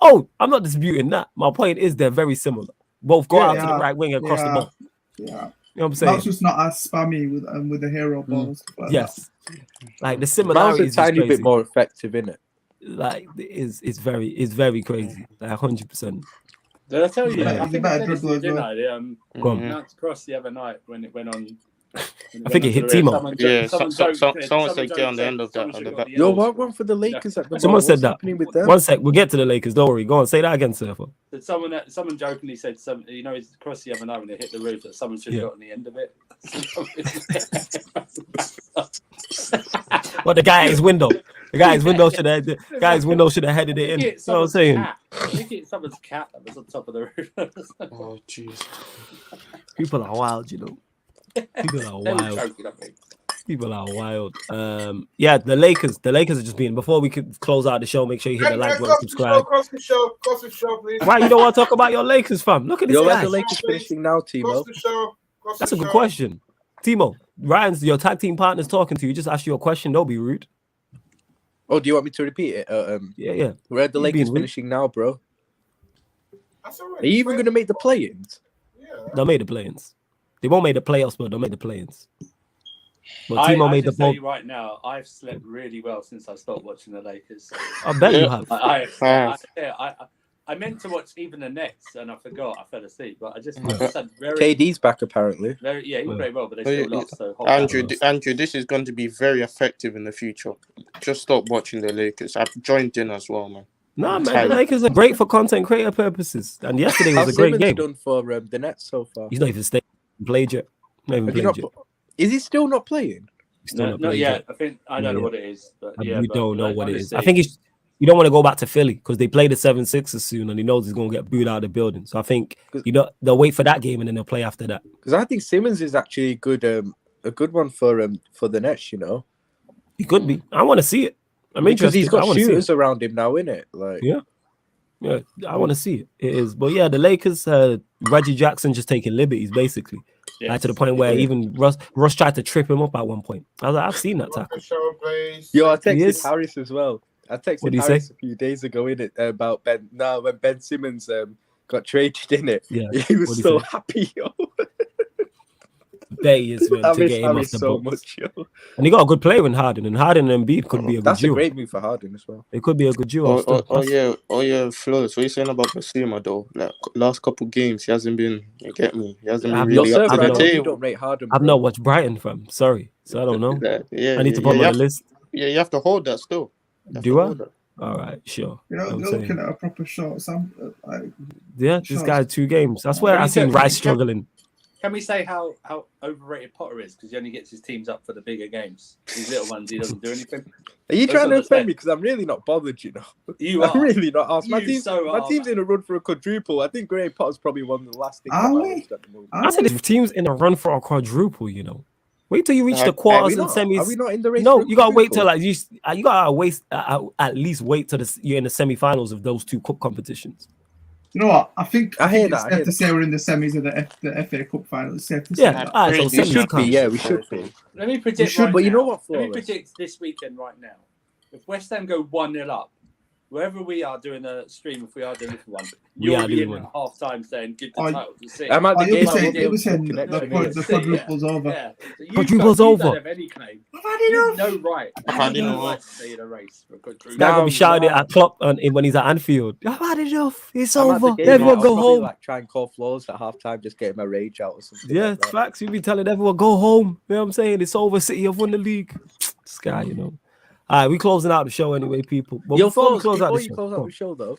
oh, I'm not disputing that. My point is they're very similar. Both go out to the right wing across the ball. Yeah. You know what I'm saying? Mount's just not as spammy with the hero balls. Yes. Like the Mount's similarities a is tiny crazy. bit more effective, innit? Like it's very crazy. Like 100%. Did I tell you? Yeah. I He's a think I better said this, dribbler as didn't well. I? Go on. Mount's cross the other night when it went on. I think it hit Timo. Yeah, someone said get on the end of that. At the back. Yo, what one for the Lakers at the Someone moment? said What's that. happening with them? One sec, we'll get to the Lakers. Don't worry. Go on, say that again, Surfer. That someone jokingly said, you know, his cross the other night when it hit the roof, that someone should have got on the end of it. What the guy at his window? The guy's window should have headed it in. You know what I'm saying? I think it's someone's cat that was on top of the roof. Oh jeez. People are wild, you know. People are They were wild. joking, I think. People are wild. Yeah, the Lakers are just being. Before we could close out the show, make sure you hit the like button, subscribe. Cross the show, please. Why you don't want to talk about your Lakers, fam? Look at this Yo, guy. where's the Lakers finishing now, Timo? That's a good question. Timo, Ryan's your tag team partner's talking to you. Just ask you a question. Don't be rude. Oh, do you want me to repeat it? Yeah. Where are the You Lakers being rude. finishing now, bro? That's all right. Are you even going to make the play-ins? Yeah. They'll make the play-ins. They won't make the playoffs, but they'll make the play-ins. But I Timo made the just tell ball. you right now, I've slept really well since I stopped watching the Lakers. I bet you have. I meant to watch even the Nets and I forgot. I fell asleep, but I just had very, KD's back, apparently. very he played well, but they still lost. So Andrew, this is going to be very effective in the future. Just stop watching the Lakers. I've joined in as well, man. Nah, man, the Lakers are great for content creator purposes. And yesterday was a great Simmons game. done for the Nets so far? He's not even played yet. Not even Has he played not- yet. Is he still not playing? He's still not played yet. I think I don't know Yeah. what it is, but I yeah, really but, don't know like, what it is. honestly, I think you don't want to go back to Philly because they play the 76ers soon and he knows he's going to get booed out of the building. So I think they'll wait for that game and then they'll play after that. Because I think Simmons is actually a good one for the Nets, you know. He could be. I want to see it. I'm Because interested. he's I got wanna see it. shooters around him now, innit? Like, Yeah, I want to see it. It is. But yeah, the Lakers, Reggie Jackson just taking liberties, basically. yes. Like to the point where even Russ tried to trip him up at one point. I was like, I've seen that tackle. Show, please. yo, I He texted is. Harris as well. I What did texted he Harris say? a few days ago, innit, about when Ben Simmons got traded, innit? Yeah. He was What'd he so say? happy, yo. There he is, man, I to miss get him off Harris the so box. much, yo. And he got a good player in Harden, and Harden and Embiid could be a good That's a duo. great move for Harden as well. It could be a good duo. Oh yeah, Flawless. What are you saying about Basuma though? Like last couple games, he hasn't been. You get me? He hasn't been I've really not- up to I've the not- You table. don't rate Harden. I've bro. not watched Brighton from. Sorry, so I don't know. Yeah, I need to put him on the list. Yeah, you have to hold that still. You have Do to I? hold that. All right, sure. You're I'm looking saying. at a proper shot. Yeah, this Sure. guy 2 games. That's where I seen Rice struggling. Can we say how overrated Potter is because he only gets his teams up for the bigger games? These little ones, he doesn't do anything. Are you That's trying to what I offend said. me? Because I'm really not bothered, you know. You are. I'm really not asked. My You team, so my are, team's man. in a run for a quadruple. I think Graham Potter's probably one of the last things. Are on my we? list at the moment. I said this team's in a run for a quadruple. You know, wait till you reach the Are we quarters and not? semis. Are we not in the race? No, for a you gotta wait till quadruple? like you gotta wait at least wait till you're in the semifinals of those 2 cup competitions. You know what? I think I hear it's that, I safe hear to say we're in the semis of the FA Cup final. It's safe to say Yeah, that. all right, so We semis should be. count. Yeah, we should be. Let me We predict. should, right but you know now. what, Let me Flawless? predict this weekend right now. If West Ham go 1-0 up, wherever we are doing a stream, if we are doing it for one, We you'll are be doing in one. at half time saying give the Oh, title to City. I'm at the You'll be game. saying, I won't be you'll able be to saying connect the to it. the quadruple's over. Yeah. So Quadruple's you over. don't have any claim. I've had You enough. have no right. I've had You have no enough. right to stay in a race for a quadruple. This guy gonna be Now- shouting at Klopp when he's at Anfield. I've had enough. It's I'm at the over. game, Everyone I'll go probably, home. Like try and call flaws at halftime, just getting my rage out or something. Yeah, like that. facts. You be telling everyone go home. You know what I'm saying? It's over. City have won the league. This guy, you know. All right, we closing out the show anyway, people. But Yo, before we Flawless, close out before the you show, close go out on. the show, though,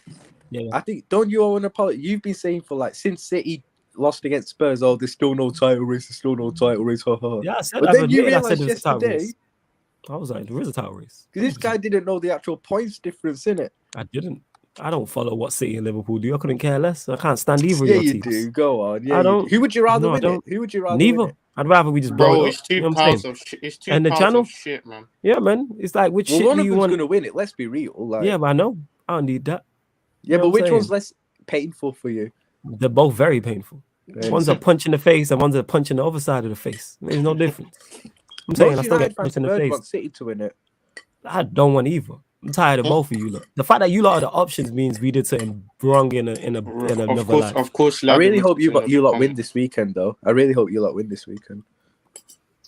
Yeah. I think don't you owe an apology? You've been saying for like since City lost against Spurs, oh, there's still no title race. There's still no title race. Ha, ha. Yeah, I said But I've then you admitted I said realised it was a title yesterday race. I was like, there is a title race. This guy didn't know the actual points difference, innit? I didn't. I don't follow what City and Liverpool do. I couldn't care less. I can't stand either Yeah, of your you teams. do. Go on. Yeah, I don't. Who would you rather No, I win don't. it? Who would you rather Neither. win it? I'd rather we just Bro, blow it it's up. two You know what I'm piles saying? of shit. It's two And the piles channel? of shit, man. Yeah, man. It's like which Well, shit one do of you them's want? going to win it. Let's be real. Like, Yeah, but I know. I don't need that. yeah, know but what I'm which one's saying? less painful for you? They're both very painful. One's a punch in the face and one's a punch in the other side of the face. There's no difference. I'm saying I Most still United get fans punched in the prefer face. want City to win it. I don't want either. I'm tired of both of you lot. The fact that you lot are the options means we did something wrong in another life. Of course. I really hope you lot win this. this weekend, though. I really hope you lot win this weekend.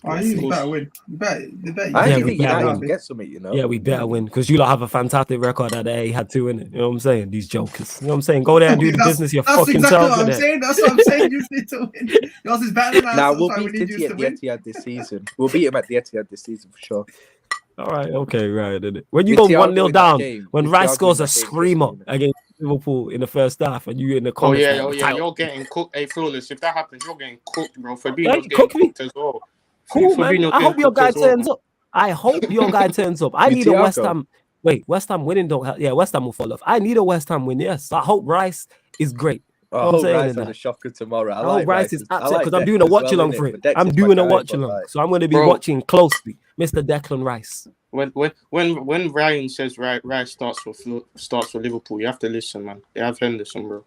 Oh, you better win. You better. I Yeah, actually we think better United win. can get something, you know. Yeah, we better win because you lot have a fantastic record that they had to in it. You know what I'm saying? These jokers. You know what I'm saying? Go there and do the business your That's fucking exactly self what I'm in it. saying. That's what I'm saying. You need to win. Yours is better than ours. Nah, That's we'll why we beat need City you at to the win. Etihad this season. We'll beat him at the Etihad this season for sure. All right, okay, right. Innit? When you With go Thiago 1-0 in that down, game, when with Rice Thiago scores in a that game, screamer trust me, against Liverpool in the first half, and you in the Oh comments, yeah, like, You're getting cooked. Hey, Flawless. If that happens, you're getting cooked, bro. Yeah, Fabinho's you getting cook me. cooked as well. Cool, man. Fabinho's I hope getting your cooked guy as well, turns man. up. I hope your guy turns up. I With need a West Thiago. Ham. Wait, West Ham winning don't help. Yeah, West Ham will fall off. I need a West Ham win. Yes, I hope Rice is great. I You know what I'm hope saying Rice in has that? a shocker tomorrow. I hope Rice is upset because I'm Dex doing a as watch well, along innit? for But it. Dex I'm is doing my a guy, watch but, along, like, so I'm going to be Bro. watching closely, Mr. Declan Rice. When Ryan says Rice starts for Liverpool, you have to listen, man. They have Henderson, bro.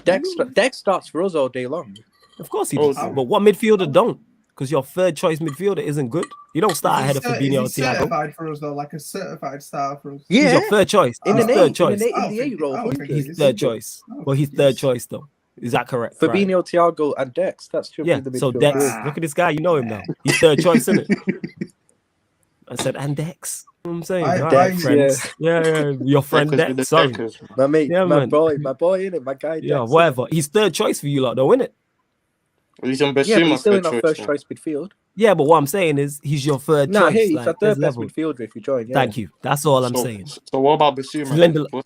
Dex starts for us all day long. Of course he Oh, does, but what midfielder don't? Because your third choice midfielder isn't good. You don't start ahead of Fabinho or Is he Thiago. certified for us though? Like a certified star for us? He's Yeah, your third choice. in He's an third eight, choice. in the eight role. I don't think 100. He's third choice. Well, he's third choice though. Is that correct? Right. Fabinho, Thiago, and Dex. That's should Yeah. be the So midfield. Dex, three. look at this guy. You know him now. He's third choice, isn't it? I said, and Dex. You know what I'm saying, all right, Dex, friends. Yeah, your friend Deckers with Dex. the Sorry. Deckers, man. My mate, Yeah, my man. boy, innit? My guy. Yeah, Dex, whatever. He's third choice for you lot, though, isn't it? He's on Yeah, but Basuma he's still in third our choice, first man. choice midfield. Yeah, but what I'm saying is he's your third Nah, choice. hey, he's like, our there's third best level. midfielder if you join. Yeah. Thank you. That's all I'm So- saying. So what about Basuma?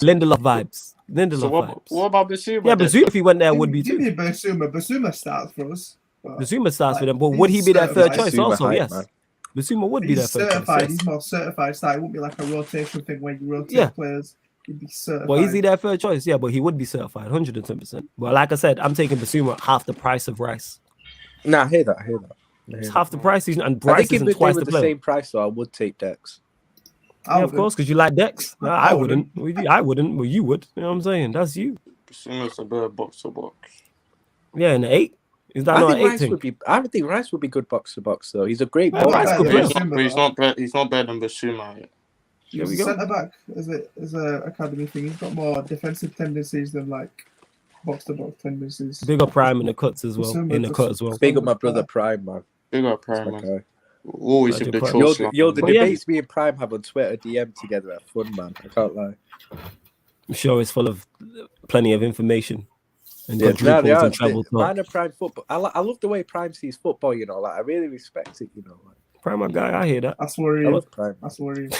Lindelof vibes. Lindelof So vibes. what about Basuma? Yeah, then? Basuma, if he went there, would be Give too. me Basuma. Basuma starts for us. but Basuma starts like, for them, but would he he's be their third certified. choice Basuma also? hype, Yes. man. Basuma would be their He's third choice. certified. Yes. He's more certified star. It won't be like a rotation thing where you rotate Yeah. players. He'd be certified. Well, is he their third choice? Yeah, but he would be certified 110%. Well, like I said, I'm taking Basuma at half the price of Rice. Nah, I hear that. It's half the price, and I Bryce think if isn't they twice were the the player. same price, though, I would take Dex. I Yeah, of wouldn't. course, because you like Dex. No, I I wouldn't. I wouldn't. Well, you would. You know what I'm saying? That's you. Basuma's a better box to box. Yeah, in the 8. Is that I not an think 8 Rice thing? would be. I would think Rice would be good box to box, though. He's a great Well, ball. Rice could But play. he's not better than Basuma yet. There we He's a go. centre back as a academy thing. He's got more defensive tendencies than like box to box tendencies. Big up Prime in the cuts as well. Basuma In the just- cut as well. Big up my brother Prime, man. Big up That's Prime, my man. guy. Always That's with the your choice. The Well, yeah. debates me and Prime have on Twitter DM together are fun, man. I can't lie. I'm sure it's full of plenty of information and Yeah, quadruples they are. and treble talk. Mine are Prime football. I love the way Prime sees football. You know, like I really respect it. You know, like, Prime, my guy, I hear that. That's I worrying. love Prime. That's worrying.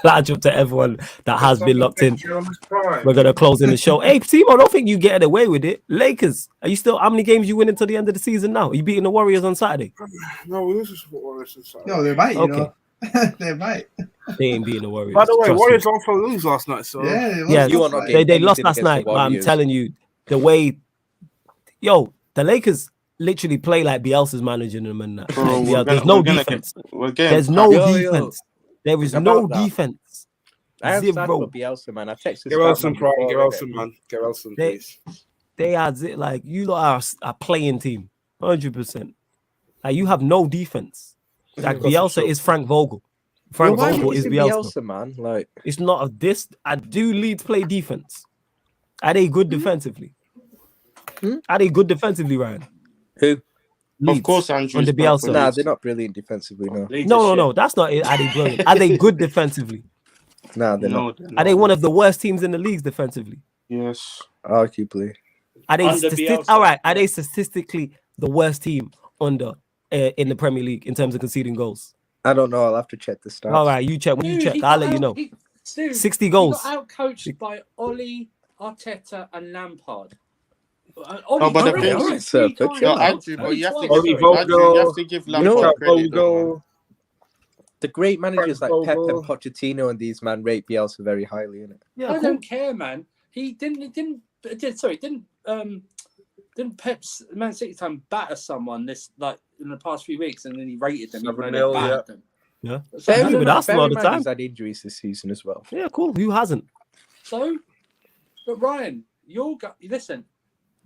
Large up to everyone that has been locked in. Picture on his prime. We're gonna close in the show. Hey, Timo, I don't think you getting away with it. Lakers, are you still? How many games you win until the end of the season now? Are you beating the Warriors on Saturday? No, this is what Warriors inside. No, they might. You Okay. know, they might. They ain't beating the Warriors. By the way, trust me. Warriors also lose last night, so Yeah, they Yeah, lost you last are not night. getting They lost anything last against the night, but I'm Warriors. telling you, the way, the Lakers literally play like Bielsa's managing them and that. Bro, Like, we're there's gonna- no we're gonna defense. We're getting There's no Yo, defense. There is About no that. defense. I understand Zero. about Bielsa, man. I texted get Elson, Statman Prime. before, Get innit? Elson, man. Get Elson, They- please. They are like you lot are a playing team, 100%. Like you have no defense. Like Bielsa is Frank Vogel. Frank Yo, why Vogel is is it Bielsa. Bielsa, man? Like, It's not a this. I do Leeds play defense. Are they good defensively? Are they good defensively, Ryan? who? Leeds, Of course, Andrew. under Bielsa. Nah, they're not brilliant defensively. No, No. That's not it. Are they brilliant? Are they good defensively? nah, they're not. Are they one of the worst teams in the leagues defensively? Yes. Arguably, Are they Under Bielsa. all right? Are they statistically the worst team under in the Premier League in terms of conceding goals? I don't know. I'll have to check the stats. All right, you check. When you check, I'll let you know. 60 He goals. got outcoached by Oli, Arteta, and Lampard. No, but the Ollie, thing Ollie, is, three but times. no, chill out. Andrew, but you have to Ollie give, Ollie sorry, Andrew, you have to give You know Lampard what? credit, though, man. Vogel. The great managers like Pep Vogel. and Pochettino and these man rate Bielsa very highly, innit? Yeah, I cool. don't care, man. Didn't Pep's Man City time batter someone this like in the past few weeks, and then he rated them. even though they 7-0, battered them. Yeah. So, Bear with Arsenal all the Berryman time. has had injuries this season as well. Yeah, cool. Who hasn't? so, but Ryan, listen,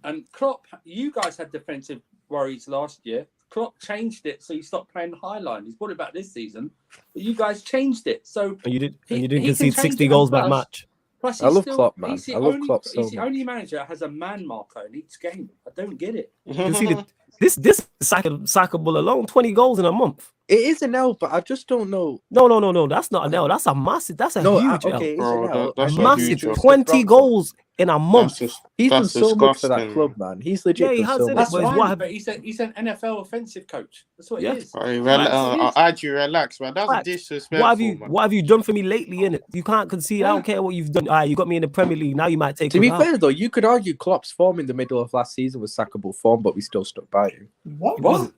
and Klopp, you guys had defensive worries last year. Klopp changed it, so you stopped playing the high line. He's brought it back this season, but you guys changed it. So And you didn't he concede can change 60 it, goals and that plus- match. Plus, I love Klopp, man. He's the I love only, Klopp so he's the much. only manager that has a man marker in each game. I don't get it. Conceded this sackable alone, 20 goals in a month. It is an L, but I just don't know. No. That's not an L. That's a massive. That's a huge L. okay, it's Bro, an L. that's I a know Massive. huge L. 20 goals in a month. He's done That's so much for that disgusting. club, man. He's legit Yeah, he done has, so innit? much. That's But it's fine, what but he's an NFL offensive coach. That's what Yeah. he is. Andrew, relax, man. That's Right. disrespectful, man. What have you done for me lately, innit? You can't concede. I don't care what you've done. All right, you got me in the Premier League. Now you might take To us be out. fair, though, you could argue Klopp's form in the middle of last season was sackable form, but we still stuck by him. What? What?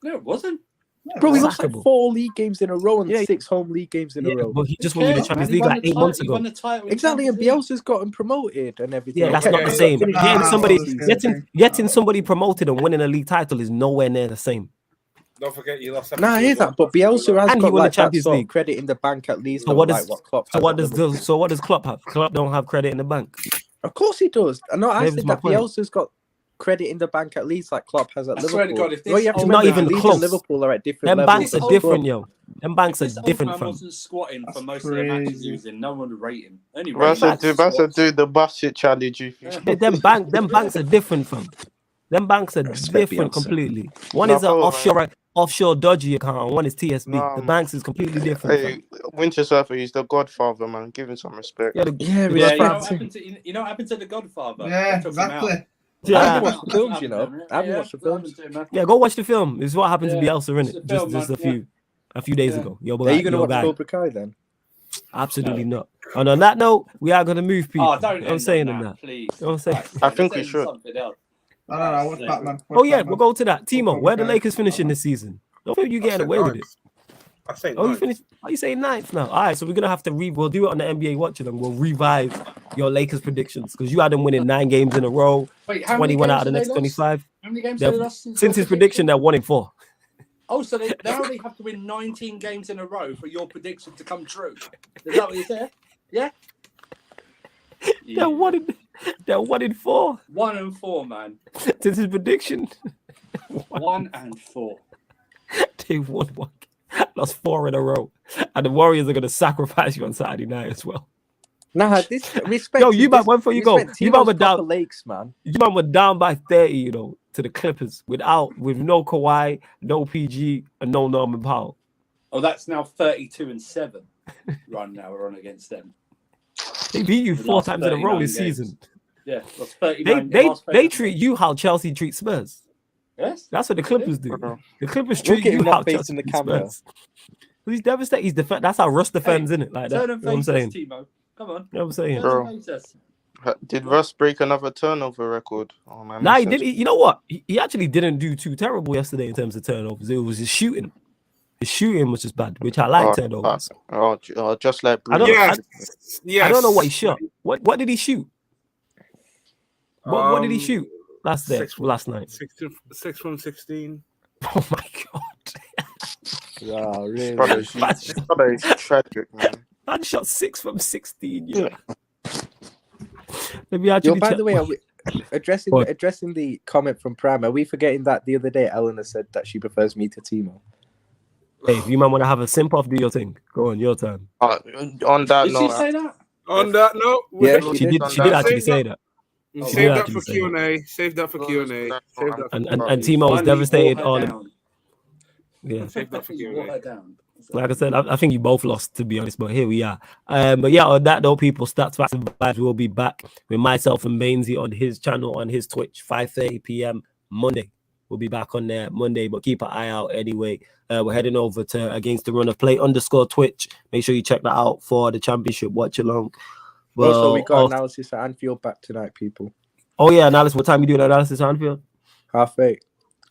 No, it wasn't. Bro, he what? lost like Sackable. 4 league games in a row and Yeah. 6 home league games in a Yeah, row. but he just Who won you the cares, Champions man? League He won like the 8 months title- he ago. won the title in Exactly, and Champions League. Bielsa's got him promoted and everything. Yeah, that's Okay, not the same. Nah, Getting getting somebody promoted and winning a league title is nowhere near the same. Don't forget you lost. Nah, I hear that, but Bielsa has And he got won the like that Champions sort of League. credit in the bank at least. So of what like does what Klopp so has what at does Liverpool. so what does Klopp have? Klopp don't have credit in the bank. Of course he does. I know I There's said my that point. Bielsa's got credit in the bank at least like Klopp has at I Liverpool. swear to God, if this Well, you have to old Not remember even Leeds close. and Liverpool are at different Them levels. banks This are old different, club- yo. Them banks are If this old different, man fam. wasn't squatting for That's most of the matches crazy. he was in, no one would rate him. Only That's rate him a for do the basket challenge. If you Yeah. Them banks are different, fam. Them banks are Respect different Bielsa. completely. One No, is an come on, offshore dodgy account, and one is TSB. The No, banks is completely different. Hey, fam. Winchester, he's the godfather, man. Give him some respect. Yeah, Yeah, Yeah, the you know fam- what happened to you know what happened to the Godfather? Yeah, They took him out. exactly. I yeah, haven't watched the films, you know. I haven't watched the what happened films. to him, man? yeah. Go watch the film. It's what happened to Yeah, Bielsa, watch innit? the Just film, just man. a few days Yeah. ago. Yo, Are you going to watch guy. Cobra Kai then? Absolutely not. And on that note, we are gonna move people. Oh, don't I'm saying on in that, that. please. You know what I'm saying? Right, I think let's we end should. something else. No, I watch Batman. Oh yeah, we'll go to that. Timo, where the Okay. Lakers finishing this season? Don't think you getting away with it. I think. Oh, you finished? Are you saying ninth now? All right, so we're gonna have to we'll do it on the NBA Watch and we'll revise your Lakers predictions because you had them winning 9 games in a row, Wait, how 21 many out of the games next have they lost? 25. How many games They're- have they lost Since your his prediction, they're 1-4. Oh, so they only have to win 19 games in a row for your prediction to come true. Is that what you said? Yeah. They're 1-4 1 and 4, man. since his prediction. 1 and 4. They've won 1, lost 4 in a row, and the Warriors are gonna sacrifice you on Saturday night as well. Nah, this respect. Yo, you man, one for you go. You man were down. Lakes, man. You man were down by 30, you know, to the Clippers with no Kawhi, no PG, and no Norman Powell. Oh, that's now 32-7 run now we're on against them. They beat you The 4 last times in a row 39 this games. season. Yeah, that's 39. the They last 39 treat games. you how Chelsea treats Spurs. Yes. That's what the Clippers do. The Clippers Look treat at you him how not facing Chelsea the treats camera. Spurs. He's devastated. He's that's how Russ defends, isn't it? Like that. Turn You and know what I'm face saying? us, Timo. Come on. You know what I'm saying? Bro. Turn and face us. Did Russ break another turnover record? Oh, man, Nah, he didn't. You know what? He actually didn't do too terrible yesterday in terms of turnovers. It was his shooting. His shooting was just bad, which I like turnovers. Just like I don't- Yes. I don't know what he shot. What did he shoot? What did he shoot last night? 6 from 16. Oh my god! Yeah, really. It's tragic, man. I shot 6 from 16. Yeah. Maybe Yo, actually. by check the way, my- are we, addressing What? addressing the comment from Prime, are we forgetting that the other day Eleanor said that she prefers me to Timo? Hey, if you might want to have a simp off, do your thing. Go on, your turn. On that Did she note, say that? On that note, Yeah, She did actually say that. Save did that actually for say Q&A. Save that for Q&A. Save that for And Timo was Finally devastated wore her on. down. Yeah. Save that for You wore Q&A. her down. Like I said, I think you both lost, to be honest, but here we are. But yeah, on that note, people, Stats, Facts, and Vibes will be back with myself and Mainsy on his channel, on his Twitch, 5:30 p.m. Monday. We'll be back on there Monday, but keep an eye out anyway. We're heading over to Against the Run of Play _Twitch. Make sure you check that out for the championship watch along. Also, we got Well, analysis at Anfield back tonight, people. Oh yeah, analysis. What time you doing analysis, Anfield? 8:30.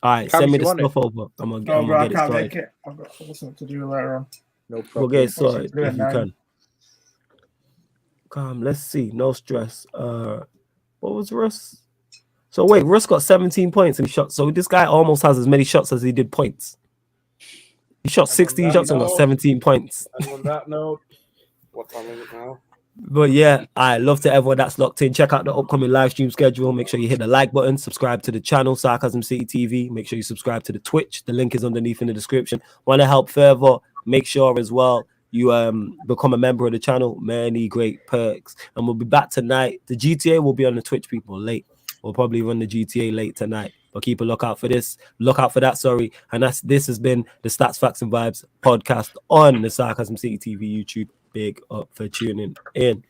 All right, Cam, send me you the on it? stuff over. I'm gonna No, bro, I get it can't started. make it. I've got something to do later on. No We'll problem. get it started Do it if you now. can. Calm. Let's see. No stress. What was Russ? So wait, Russ got 17 points and he shot. So this guy almost has as many shots as he did points. He shot 16 shots and got 17 points. And on that note, what time is it now? But yeah, I love to everyone that's locked in. Check out the upcoming live stream schedule. Make sure you hit the like button, subscribe to the channel, Sarcasm City TV. Make sure you subscribe to the Twitch. The link is underneath in the description. Want to help further? Make sure as well you become a member of the channel. Many great perks. And we'll be back tonight. The GTA will be on the Twitch, people, late. We'll probably run the GTA late tonight. But keep a lookout for this. Look out for that, sorry. And this has been the Stats, Facts, and Vibes podcast on the Sarcasm City TV YouTube. Big up for tuning in.